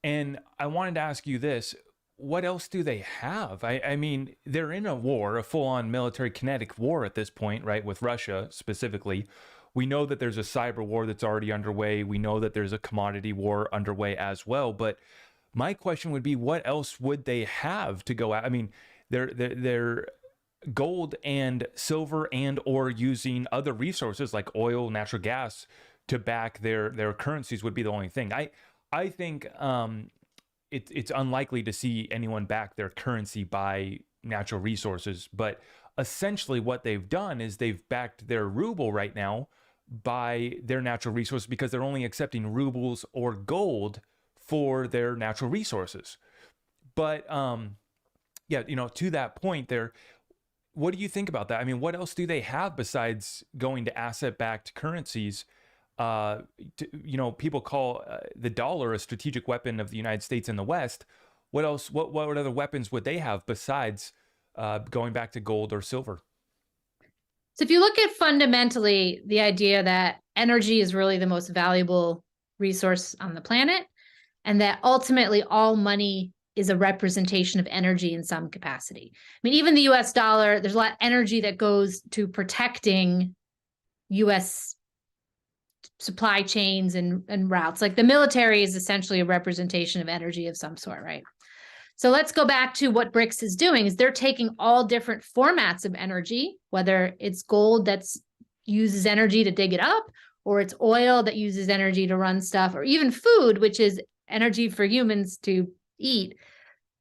And I wanted to ask you this: what else do they have? I mean, they're in a war, a full-on military kinetic war at this point, right? With Russia specifically. We know that there's a cyber war that's already underway. We know that there's a commodity war underway as well. But my question would be, what else would they have to go out? I mean, they're gold and silver and or using other resources like oil, natural gas to back their currencies would be the only thing. I think it's unlikely to see anyone back their currency by natural resources, but essentially what they've done is they've backed their ruble right now by their natural resources because they're only accepting rubles or gold for their natural resources. But yeah, you know, to that point there, what do you think about that? I mean, what else do they have besides going to asset-backed currencies? You know, people call the dollar a strategic weapon of the United States and the West. What else? What other weapons would they have besides going back to gold or silver? So if you look at fundamentally the idea that energy is really the most valuable resource on the planet, and that ultimately all money is a representation of energy in some capacity. I mean, even the US dollar, there's a lot of energy that goes to protecting US supply chains and routes. Like the military is essentially a representation of energy of some sort, right? So let's go back to what BRICS is doing is they're taking all different formats of energy, whether it's gold that uses energy to dig it up, or it's oil that uses energy to run stuff, or even food, which is energy for humans to eat.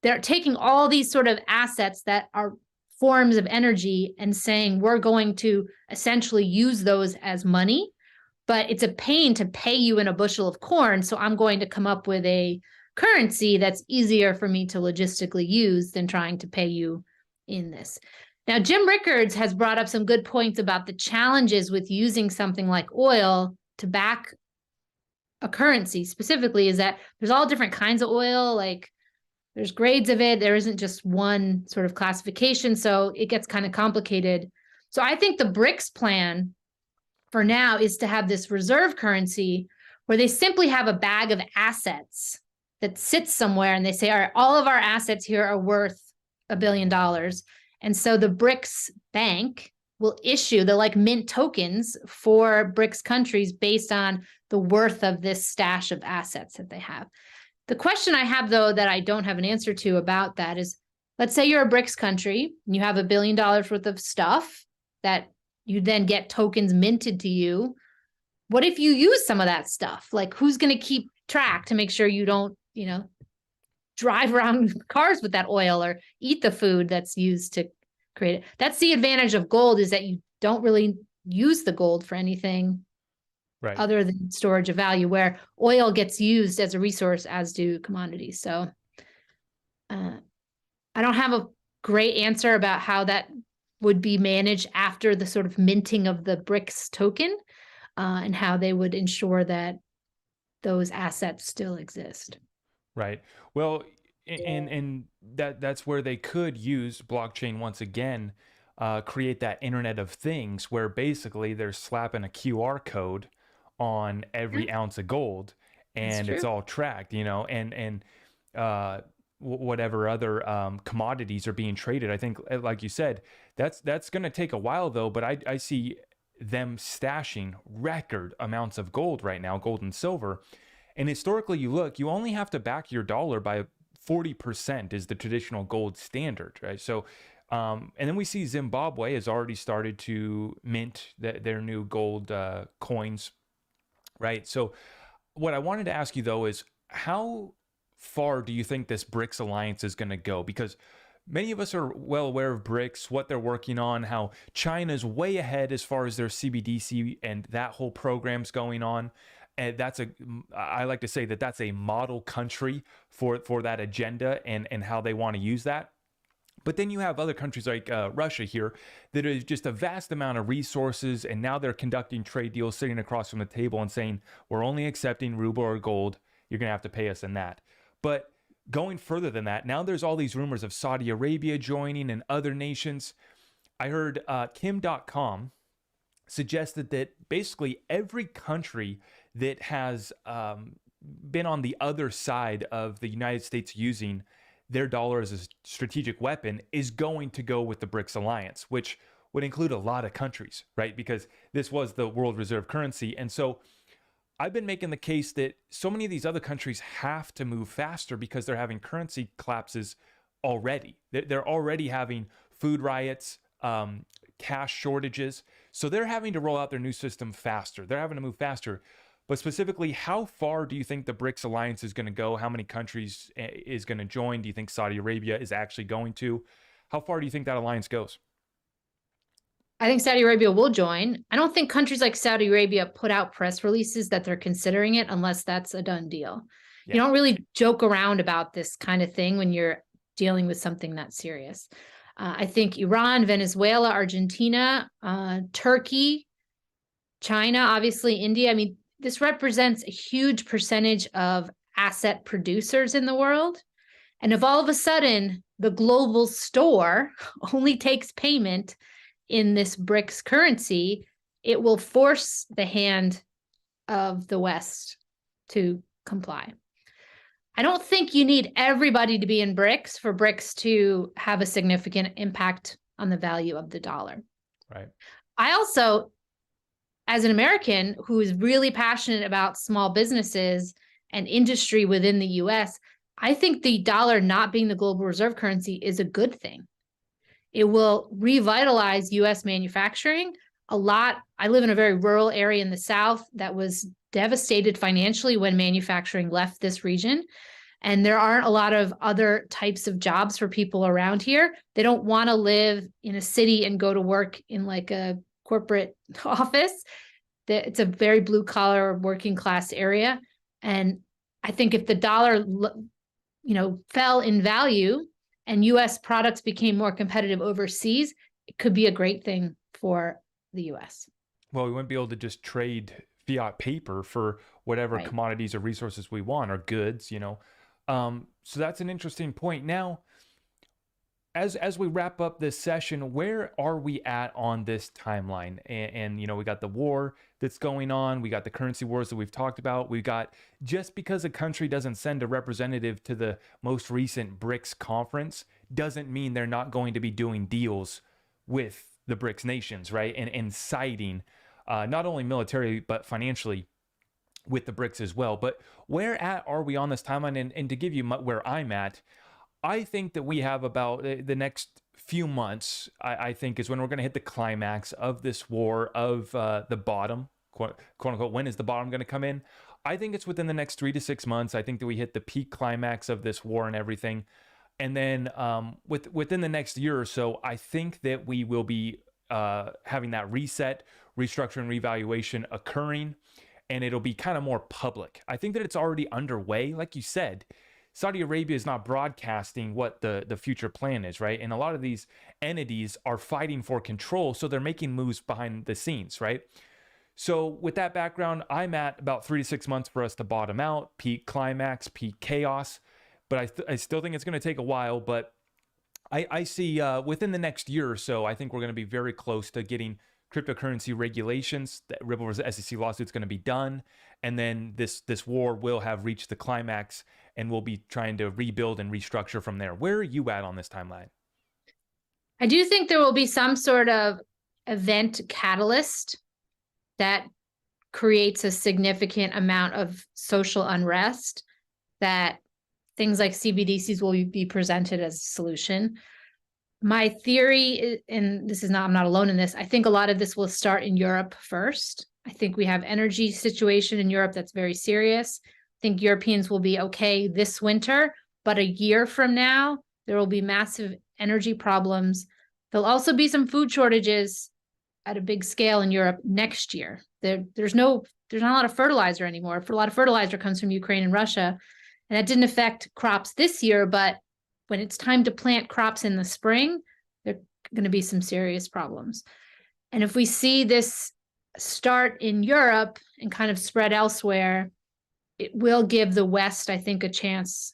They're taking all these sort of assets that are forms of energy and saying, we're going to essentially use those as money, but it's a pain to pay you in a bushel of corn. So I'm going to come up with a currency that's easier for me to logistically use than trying to pay you in this. Now, Jim Rickards has brought up some good points about the challenges with using something like oil to back a currency specifically, is that there's all different kinds of oil, like there's grades of it. There isn't just one sort of classification. So it gets kind of complicated. So I think the BRICS plan for now is to have this reserve currency where they simply have a bag of assets that sits somewhere and they say, all right, all of our assets here are worth $1 billion. And so the BRICS bank will issue the like mint tokens for BRICS countries based on the worth of this stash of assets that they have. The question I have, though, that I don't have an answer to about that is, let's say you're a BRICS country and you have $1 billion worth of stuff that you then get tokens minted to you. What if you use some of that stuff? Like, who's going to keep track to make sure you don't, drive around cars with that oil or eat the food that's used to create it? That's the advantage of gold, is that you don't really use the gold for anything other than storage of value, where oil gets used as a resource, as do commodities. So I don't have a great answer about how that would be managed after the sort of minting of the BRICS token, and how they would ensure that those assets still exist. Right. Well, and that's where they could use blockchain once again, create that Internet of Things, where basically they're slapping a QR code on every ounce of gold, and it's all tracked, and whatever other commodities are being traded. I think, like you said, that's going to take a while though, but I see them stashing record amounts of gold right now, gold and silver. And historically, you only have to back your dollar by 40% is the traditional gold standard, right? So, and then we see Zimbabwe has already started to mint their new gold coins, right? So what I wanted to ask you, though, is how far do you think this BRICS alliance is going to go? Because many of us are well aware of BRICS, what they're working on, how China's way ahead as far as their CBDC and that whole program's going on. And I like to say that that's a model country for that agenda and how they want to use that. But then you have other countries like Russia here that is just a vast amount of resources, and now they're conducting trade deals, sitting across from the table and saying, we're only accepting ruble or gold. You're going to have to pay us in that. But going further than that, now there's all these rumors of Saudi Arabia joining and other nations. I heard Kim.com suggested that basically every country that has been on the other side of the United States using their dollar as a strategic weapon is going to go with the BRICS alliance, which would include a lot of countries, right? Because this was the world reserve currency. And so I've been making the case that so many of these other countries have to move faster because they're having currency collapses already. They're already having food riots, cash shortages. So they're having to roll out their new system faster. They're having to move faster. But specifically, how far do you think the BRICS alliance is going to go? How many countries is going to join? Do you think Saudi Arabia is actually going to? How far do you think that alliance goes? I think Saudi Arabia will join. I don't think countries like Saudi Arabia put out press releases that they're considering it unless that's a done deal. Yeah. You don't really joke around about this kind of thing when you're dealing with something that serious. I think Iran, Venezuela, Argentina, Turkey, China, obviously India. I mean, this represents a huge percentage of asset producers in the world. And if all of a sudden the global store only takes payment in this BRICS currency, it will force the hand of the West to comply. I don't think you need everybody to be in BRICS for BRICS to have a significant impact on the value of the dollar. Right. I also, as an American who is really passionate about small businesses and industry within the US, I think the dollar not being the global reserve currency is a good thing. It will revitalize US manufacturing a lot. I live in a very rural area in the South that was devastated financially when manufacturing left this region. And there aren't a lot of other types of jobs for people around here. They don't want to live in a city and go to work in like a corporate office. It's a very blue collar working class area. And I think if the dollar, fell in value and US products became more competitive overseas, it could be a great thing for the US. Well, we wouldn't be able to just trade fiat paper for whatever commodities or resources we want or goods, So that's an interesting point. Now, as we wrap up this session, where are we at on this timeline? And you know, we got the war that's going on, we got the currency wars that we've talked about, we got, just because a country doesn't send a representative to the most recent BRICS conference doesn't mean they're not going to be doing deals with the BRICS nations, right? And siding, not only militarily but financially with the BRICS as well. But where are we on this timeline? And to give you where I'm at, I think that we have about the next few months, I think, is when we're going to hit the climax of this war, of the bottom, quote unquote. When is the bottom going to come in? I think it's within the next 3 to 6 months. I think that we hit the peak climax of this war and everything. And then within the next year or so, I think that we will be having that reset, restructure, and revaluation occurring. And it'll be kind of more public. I think that it's already underway. Like you said, Saudi Arabia is not broadcasting what the future plan is, right? And a lot of these entities are fighting for control, so they're making moves behind the scenes, right? So with that background, I'm at about 3 to 6 months for us to bottom out, peak climax, peak chaos. But I still think it's going to take a while. But I see within the next year or so, I think we're going to be very close to getting cryptocurrency regulations. That Ripple versus SEC lawsuit's going to be done, and then this war will have reached the climax, and we'll be trying to rebuild and restructure from there. Where are you at on this timeline? I do think there will be some sort of event catalyst that creates a significant amount of social unrest, that things like CBDCs will be presented as a solution. My theory, and this is not, I'm not alone in this, I think a lot of this will start in Europe first. I think we have energy situation in Europe that's very serious. I think Europeans will be okay this winter, but a year from now, there will be massive energy problems. There'll also be some food shortages at a big scale in Europe next year. There's not a lot of fertilizer anymore. A lot of fertilizer comes from Ukraine and Russia, and that didn't affect crops this year, but when it's time to plant crops in the spring, there are going to be some serious problems. And if we see this start in Europe and kind of spread elsewhere, it will give the West, I think, a chance,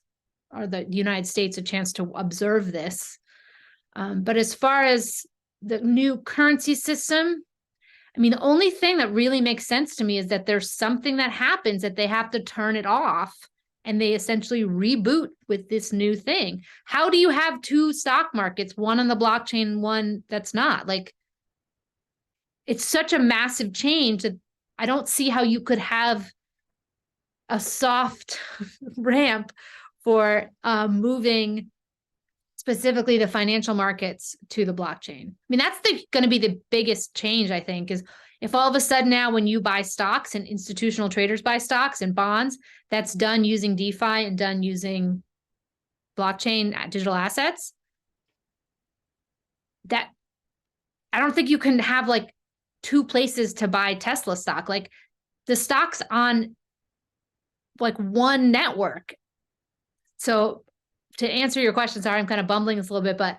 or the United States a chance to observe this. But as far as the new currency system, I mean, the only thing that really makes sense to me is that there's something that happens that they have to turn it off, and they essentially reboot with this new thing. How do you have two stock markets, one on the blockchain, one that's not? Like, it's such a massive change that I don't see how you could have a soft ramp for moving specifically the financial markets to the blockchain. I mean, that's going to be the biggest change, I think, is if all of a sudden now when you buy stocks and institutional traders buy stocks and bonds, that's done using DeFi and done using blockchain digital assets, that I don't think you can have like two places to buy Tesla stock. Like, the stock's on like one network. So to answer your question, sorry, I'm kind of bumbling this a little bit, but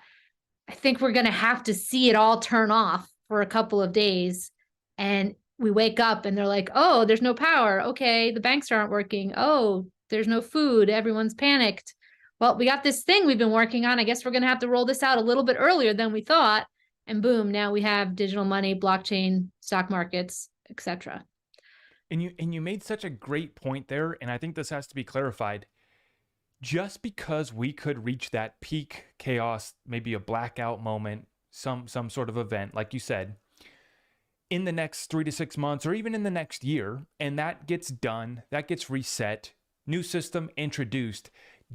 I think we're going to have to see it all turn off for a couple of days. And we wake up and they're like, oh, there's no power. Okay, the banks aren't working. Oh, there's no food. Everyone's panicked. Well, we got this thing we've been working on. I guess we're going to have to roll this out a little bit earlier than we thought. And boom, now we have digital money, blockchain, stock markets, etc. And you made such a great point there, and I think this has to be clarified. Just because we could reach that peak chaos, maybe a blackout moment, some sort of event, like you said, in the next 3 to 6 months, or even in the next year, and that gets done, that gets reset, new system introduced,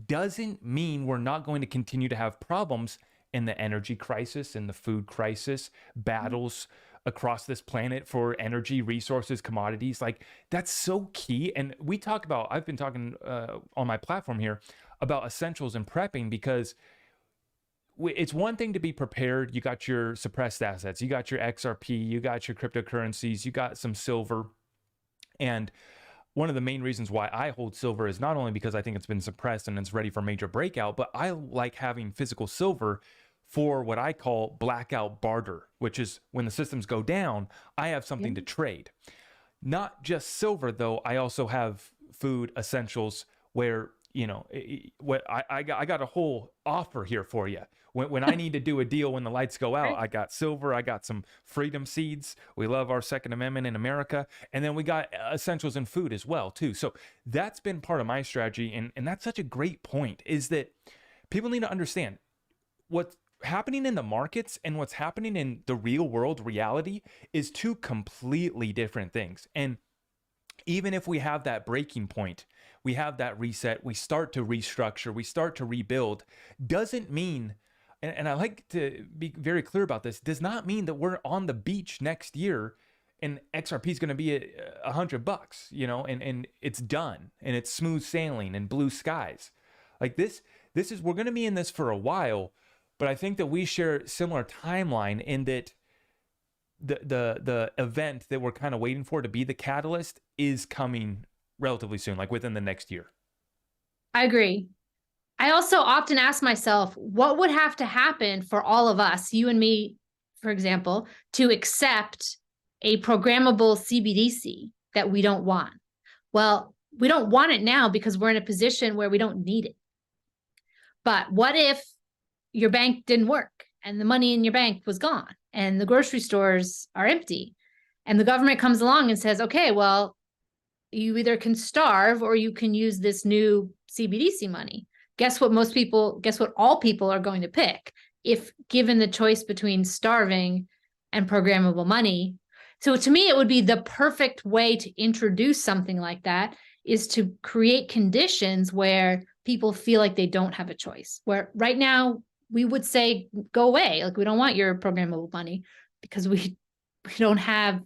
doesn't mean we're not going to continue to have problems in the energy crisis, in the food crisis, battles across this planet for energy, resources, commodities. Like, that's so key. And we talk about, I've been talking on my platform here about essentials and prepping, because it's one thing to be prepared. You got your suppressed assets, you got your XRP, you got your cryptocurrencies, you got some silver. And one of the main reasons why I hold silver is not only because I think it's been suppressed and it's ready for major breakout, but I like having physical silver for what I call blackout barter, which is when the systems go down, I have something to trade. Not just silver though, I also have food essentials where what I got a whole offer here for you. When I need to do a deal when the lights go out, I got silver, I got some freedom seeds. We love our Second Amendment in America. And then we got essentials and food as well, too. So that's been part of my strategy. And that's such a great point, is that people need to understand what's happening in the markets and what's happening in the real world reality is two completely different things. And even if we have that breaking point, we have that reset, we start to restructure, we start to rebuild, doesn't mean, and I like to be very clear about this, does not mean that we're on the beach next year and XRP is going to be at $100, and it's done and it's smooth sailing and blue skies. Like this is, we're going to be in this for a while, but I think that we share similar timeline in that the event that we're kind of waiting for to be the catalyst is coming relatively soon, like within the next year. I agree. I also often ask myself, what would have to happen for all of us, you and me, for example, to accept a programmable CBDC that we don't want? Well, we don't want it now because we're in a position where we don't need it. But what if your bank didn't work and the money in your bank was gone and the grocery stores are empty and the government comes along and says, okay, well, you either can starve or you can use this new CBDC money. Guess what all people are going to pick if given the choice between starving and programmable money? So to me, it would be the perfect way to introduce something like that, is to create conditions where people feel like they don't have a choice. Where right now we would say, go away. Like, we don't want your programmable money because we don't have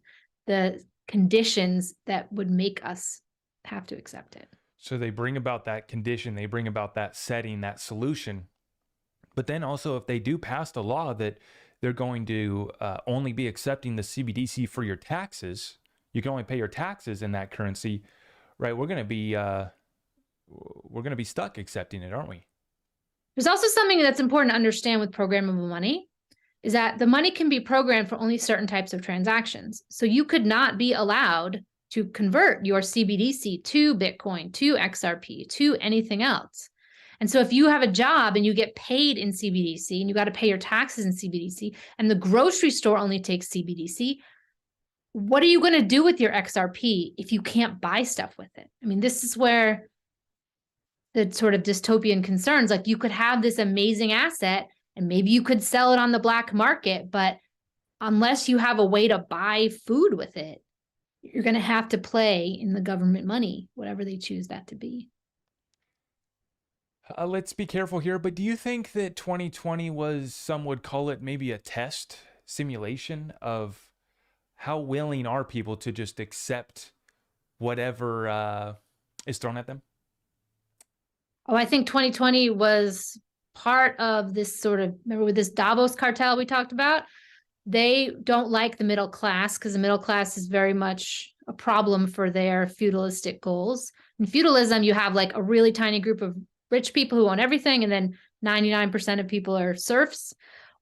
the conditions that would make us have to accept it. So they bring about that condition, they bring about that setting, that solution. But then also, if they do pass the law that they're going to only be accepting the CBDC for your taxes, you can only pay your taxes in that currency, right? We're going to be stuck accepting it, aren't we? There's also something that's important to understand with programmable money, is that the money can be programmed for only certain types of transactions. So you could not be allowed to convert your CBDC to Bitcoin, to XRP, to anything else. And so if you have a job and you get paid in CBDC and you got to pay your taxes in CBDC and the grocery store only takes CBDC, what are you going to do with your XRP if you can't buy stuff with it? I mean, this is where the sort of dystopian concerns, like you could have this amazing asset and maybe you could sell it on the black market, but unless you have a way to buy food with it, you're going to have to play in the government money, whatever they choose that to be. Let's be careful here, but do you think that 2020 was, some would call it maybe a test simulation of how willing are people to just accept whatever is thrown at them? Oh, I think 2020 was part of this sort of, remember with this Davos cartel we talked about? They don't like the middle class because the middle class is very much a problem for their feudalistic goals. In feudalism, you have like a really tiny group of rich people who own everything, and then 99% of people are serfs.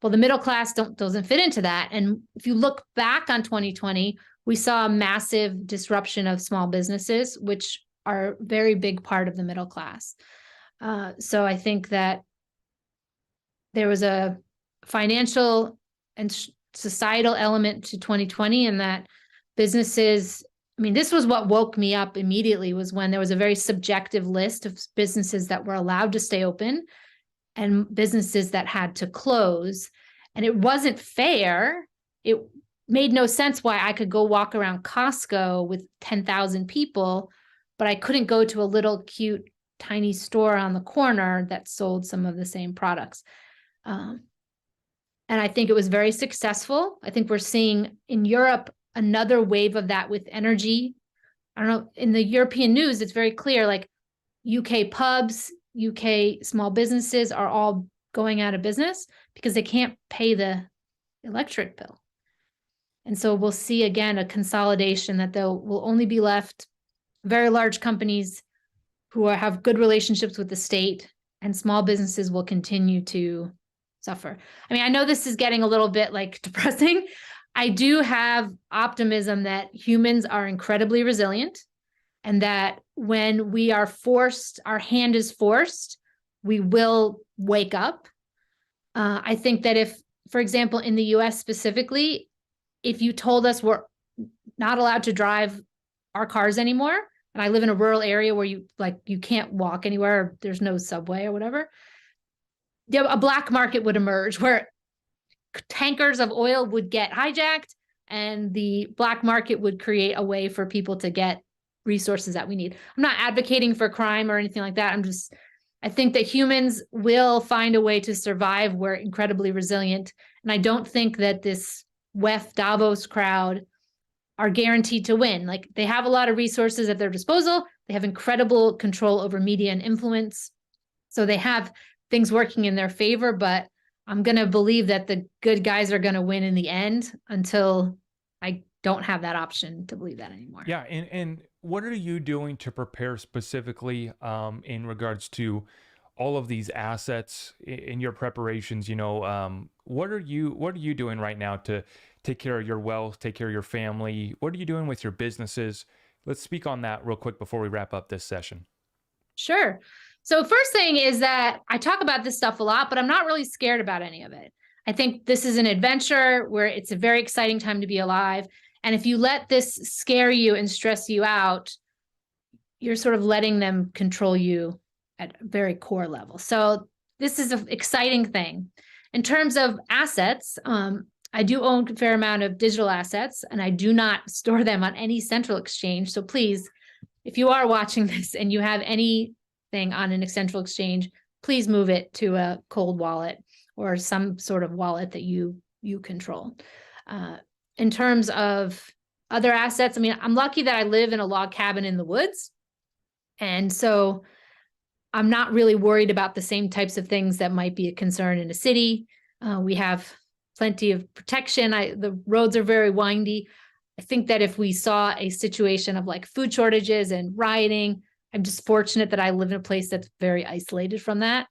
Well, the middle class doesn't fit into that. And if you look back on 2020, we saw a massive disruption of small businesses, which are a very big part of the middle class. So I think that there was a financial and societal element to 2020, and that businesses, I mean, this was what woke me up immediately, was when there was a very subjective list of businesses that were allowed to stay open and businesses that had to close. And it wasn't fair. It made no sense why I could go walk around Costco with 10,000 people, but I couldn't go to a little cute tiny store on the corner that sold some of the same products. And I think it was very successful. I think we're seeing in Europe another wave of that with energy. I don't know, in the European news, it's very clear, like UK pubs, UK small businesses are all going out of business because they can't pay the electric bill. And so we'll see again a consolidation, that there will only be left very large companies who have good relationships with the state, and small businesses will continue to suffer. I mean, I know this is getting a little bit like depressing. I do have optimism that humans are incredibly resilient, and that when we are forced, our hand is forced, we will wake up. I think that if, for example, in the US specifically, if you told us we're not allowed to drive our cars anymore, and I live in a rural area where you can't walk anywhere, or there's no subway or whatever, a black market would emerge where tankers of oil would get hijacked and the black market would create a way for people to get resources that we need. I'm not advocating for crime or anything like that. I think that humans will find a way to survive. We're incredibly resilient. And I don't think that this WEF Davos crowd are guaranteed to win. Like, they have a lot of resources at their disposal. They have incredible control over media and influence. So they have things working in their favor, but I'm going to believe that the good guys are going to win in the end until I don't have that option to believe that anymore. Yeah. And what are you doing to prepare specifically in regards to all of these assets in your preparations? What are you doing right now to take care of your wealth, take care of your family? What are you doing with your businesses? Let's speak on that real quick before we wrap up this session. Sure. So first thing is that I talk about this stuff a lot, but I'm not really scared about any of it. I think this is an adventure where it's a very exciting time to be alive. And if you let this scare you and stress you out, you're sort of letting them control you at a very core level. So this is an exciting thing. In terms of assets, I do own a fair amount of digital assets, and I do not store them on any central exchange. So please, if you are watching this and you have anything on an central exchange, please move it to a cold wallet or some sort of wallet that you control. In terms of other assets, I mean, I'm lucky that I live in a log cabin in the woods. And so I'm not really worried about the same types of things that might be a concern in a city. We have plenty of protection. The roads are very windy. I think that if we saw a situation of like food shortages and rioting, I'm just fortunate that I live in a place that's very isolated from that.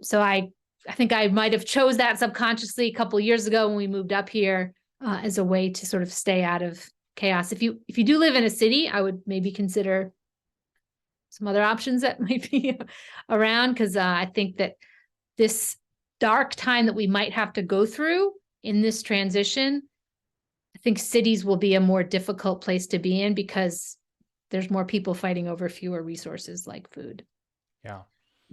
So I think I might have chose that subconsciously a couple of years ago when we moved up here as a way to sort of stay out of chaos. If you do live in a city, I would maybe consider some other options that might be around, because I think that this dark time that we might have to go through in this transition, I think cities will be a more difficult place to be in because there's more people fighting over fewer resources like food. Yeah.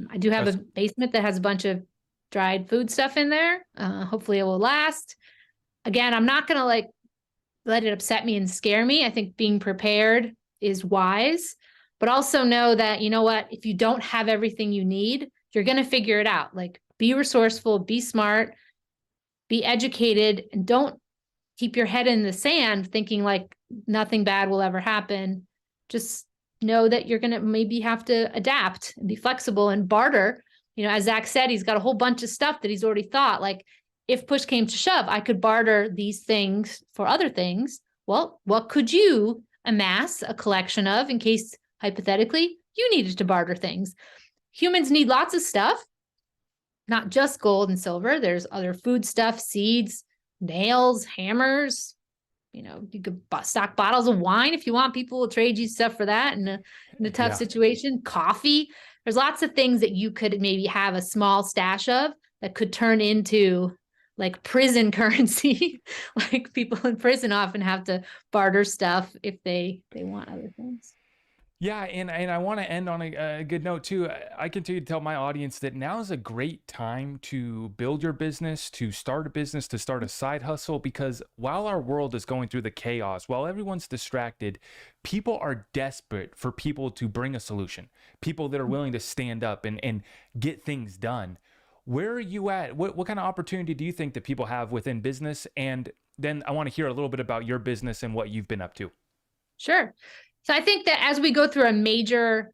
I do have a basement that has a bunch of dried food stuff in there. Hopefully it will last. Again, I'm not going to let it upset me and scare me. I think being prepared is wise, but also know that, you know what, if you don't have everything you need, you're going to figure it out. Like, be resourceful, be smart, be educated, and don't keep your head in the sand thinking like nothing bad will ever happen. Just know that you're going to maybe have to adapt and be flexible and barter. As Zach said, he's got a whole bunch of stuff that he's already thought, like, if push came to shove, I could barter these things for other things. Well, what could you amass a collection of in case, hypothetically, you needed to barter things? Humans need lots of stuff, not just gold and silver. There's other food stuff, seeds, nails, hammers. You could stock bottles of wine if you want. People will trade you stuff for that in a tough situation. Coffee. There's lots of things that you could maybe have a small stash of that could turn into like prison currency. Like, people in prison often have to barter stuff if they want other things. Yeah, and I want to end on a good note too. I continue to tell my audience that now is a great time to build your business, to start a business, to start a side hustle, because while our world is going through the chaos, while everyone's distracted, people are desperate for people to bring a solution, people that are willing to stand up and get things done. Where are you at? What kind of opportunity do you think that people have within business? And then I want to hear a little bit about your business and what you've been up to. Sure. So I think that as we go through a major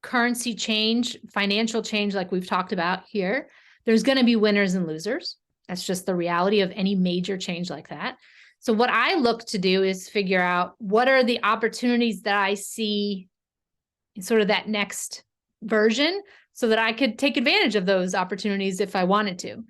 currency change, financial change, like we've talked about here, there's going to be winners and losers. That's just the reality of any major change like that. So what I look to do is figure out what are the opportunities that I see in sort of that next version so that I could take advantage of those opportunities if I wanted to.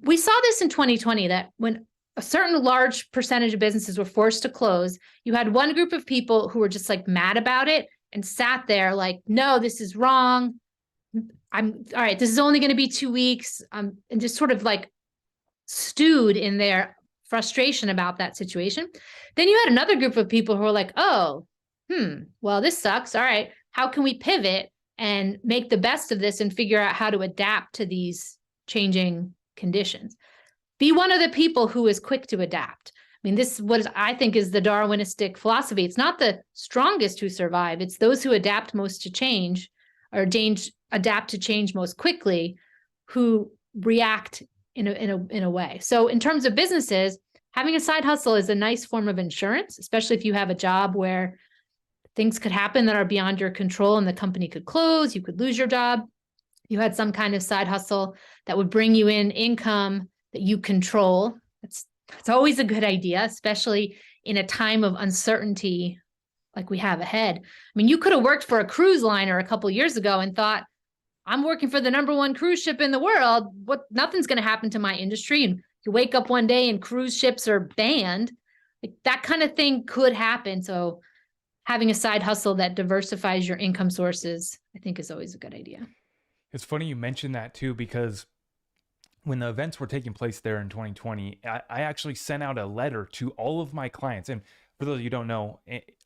We saw this in 2020, that when a certain large percentage of businesses were forced to close, you had one group of people who were just like mad about it and sat there like, no, this is wrong. I'm all right. This is only going to be 2 weeks. And just sort of like stewed in their frustration about that situation. Then you had another group of people who were like, oh, well, this sucks. All right. How can we pivot and make the best of this and figure out how to adapt to these changing conditions? Be one of the people who is quick to adapt. I mean, this is what I think is the Darwinistic philosophy. It's not the strongest who survive. It's those who adapt most to change or adapt to change most quickly who react in a way. So in terms of businesses, having a side hustle is a nice form of insurance, especially if you have a job where things could happen that are beyond your control and the company could close, you could lose your job. You had some kind of side hustle that would bring you in income that you control. It's always a good idea, especially in a time of uncertainty like we have ahead. I mean, you could have worked for a cruise liner a couple of years ago and thought, I'm working for the #1 cruise ship in the world. Nothing's going to happen to my industry. And you wake up one day and cruise ships are banned. Like that kind of thing could happen. So having a side hustle that diversifies your income sources, I think is always a good idea. It's funny you mentioned that too, because when the events were taking place there in 2020, I actually sent out a letter to all of my clients. And for those of you who don't know,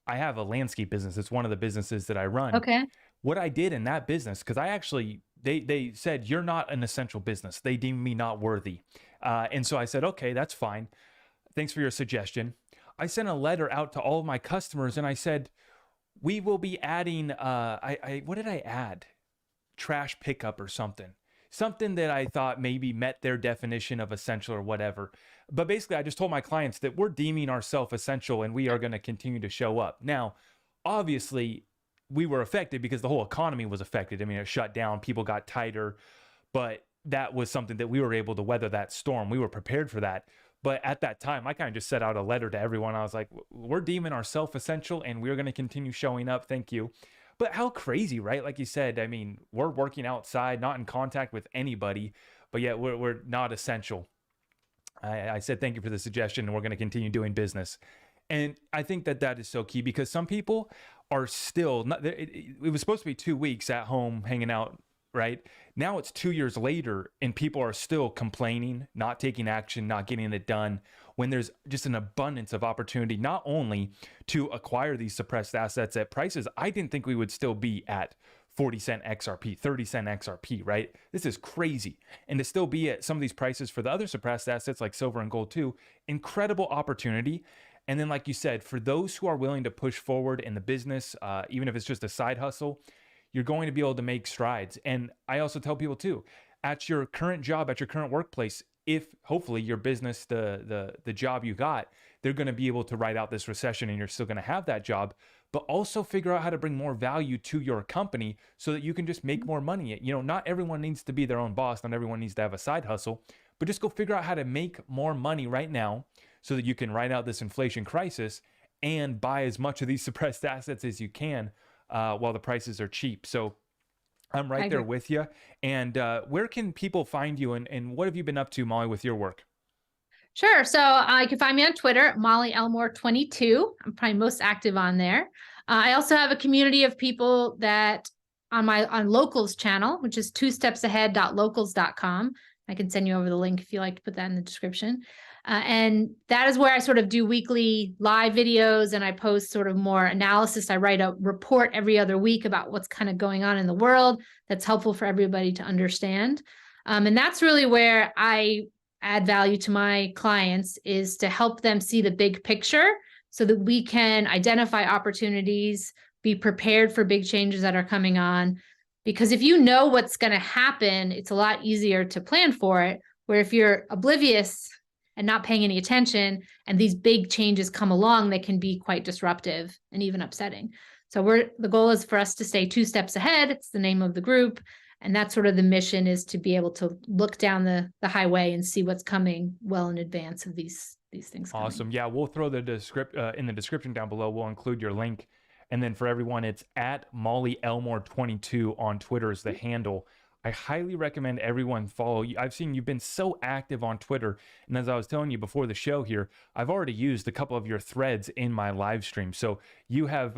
I have a landscape business. It's one of the businesses that I run. Okay. What I did in that business, because I actually, they said, you're not an essential business. They deemed me not worthy. And so I said, okay, that's fine. Thanks for your suggestion. I sent a letter out to all of my customers and I said, we will be adding, what did I add? Trash pickup or something that I thought maybe met their definition of essential or whatever. But basically, I just told my clients that we're deeming ourselves essential and we are going to continue to show up. Now, obviously, we were affected because the whole economy was affected. I mean, it shut down, people got tighter, but that was something that we were able to weather that storm. We were prepared for that. But at that time, I kind of just set out a letter to everyone. I was like, we're deeming ourselves essential and we're going to continue showing up. Thank you. But how crazy, right? Like you said, I mean, we're working outside, not in contact with anybody, but yet we're not essential. I said, thank you for the suggestion, and we're going to continue doing business. And I think that is so key because some people are still not, it was supposed to be 2 weeks at home hanging out, right? Now it's 2 years later and people are still complaining, not taking action, not getting it done, when there's just an abundance of opportunity, not only to acquire these suppressed assets at prices I didn't think we would still be at 40-cent XRP, 30-cent XRP, right? This is crazy. And to still be at some of these prices for the other suppressed assets like silver and gold too, incredible opportunity. And then, like you said, for those who are willing to push forward in the business, even if it's just a side hustle, you're going to be able to make strides. And I also tell people too, at your current job, at your current workplace, if hopefully your business, the job you got, they're going to be able to ride out this recession and you're still going to have that job, but also figure out how to bring more value to your company so that you can just make more money. You know, not everyone needs to be their own boss. Not everyone needs to have a side hustle, but just go figure out how to make more money right now so that you can ride out this inflation crisis and buy as much of these suppressed assets as you can while the prices are cheap. So I'm right there with you. And where can people find you and what have you been up to, Molly, with your work? Sure. So you can find me on Twitter, Molly Elmore 22. I'm probably most active on there. I also have a community of people that on Locals channel, which is twostepsahead.locals.com. I can send you over the link if you like to put that in the description. And that is where I sort of do weekly live videos and I post sort of more analysis. I write a report every other week about what's kind of going on in the world that's helpful for everybody to understand. And that's really where I add value to my clients, is to help them see the big picture so that we can identify opportunities, be prepared for big changes that are coming on. Because if you know what's going to happen, it's a lot easier to plan for it. Where if you're oblivious and not paying any attention and these big changes come along, they can be quite disruptive and even upsetting. So the goal is for us to stay 2 steps ahead. It's the name of the group. And that's sort of the mission, is to be able to look down the highway and see what's coming well in advance of these things coming. Awesome. Yeah, we'll throw the in the description down below. We'll include your link. And then for everyone, it's at Molly Elmore 22 on Twitter is the handle. I highly recommend everyone follow you. I've seen you've been so active on Twitter. And as I was telling you before the show here, I've already used a couple of your threads in my live stream. So you have,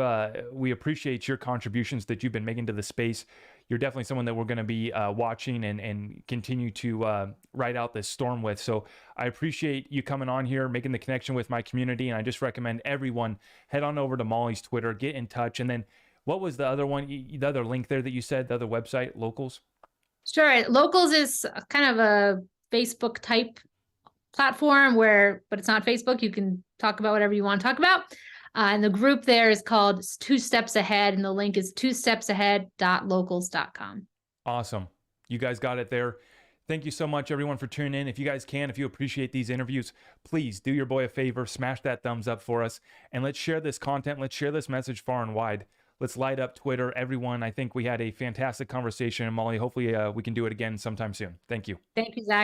we appreciate your contributions that you've been making to the space. You're definitely someone that we're going to be watching and continue to ride out this storm with. So I appreciate you coming on here, making the connection with my community. And I just recommend everyone head on over to Molly's Twitter, get in touch. And then what was the other one, the other link there that you said, the other website, Locals? Sure. Locals is kind of a Facebook type platform but it's not Facebook. You can talk about whatever you want to talk about. And the group there is called 2 Steps Ahead, and the link is 2stepsahead.locals.com. Awesome. You guys got it there. Thank you so much, everyone, for tuning in. If you guys can, if you appreciate these interviews, please do your boy a favor, smash that thumbs up for us, and let's share this content. Let's share this message far and wide. Let's light up Twitter, everyone. I think we had a fantastic conversation. And Molly, hopefully we can do it again sometime soon. Thank you. Thank you, Zach.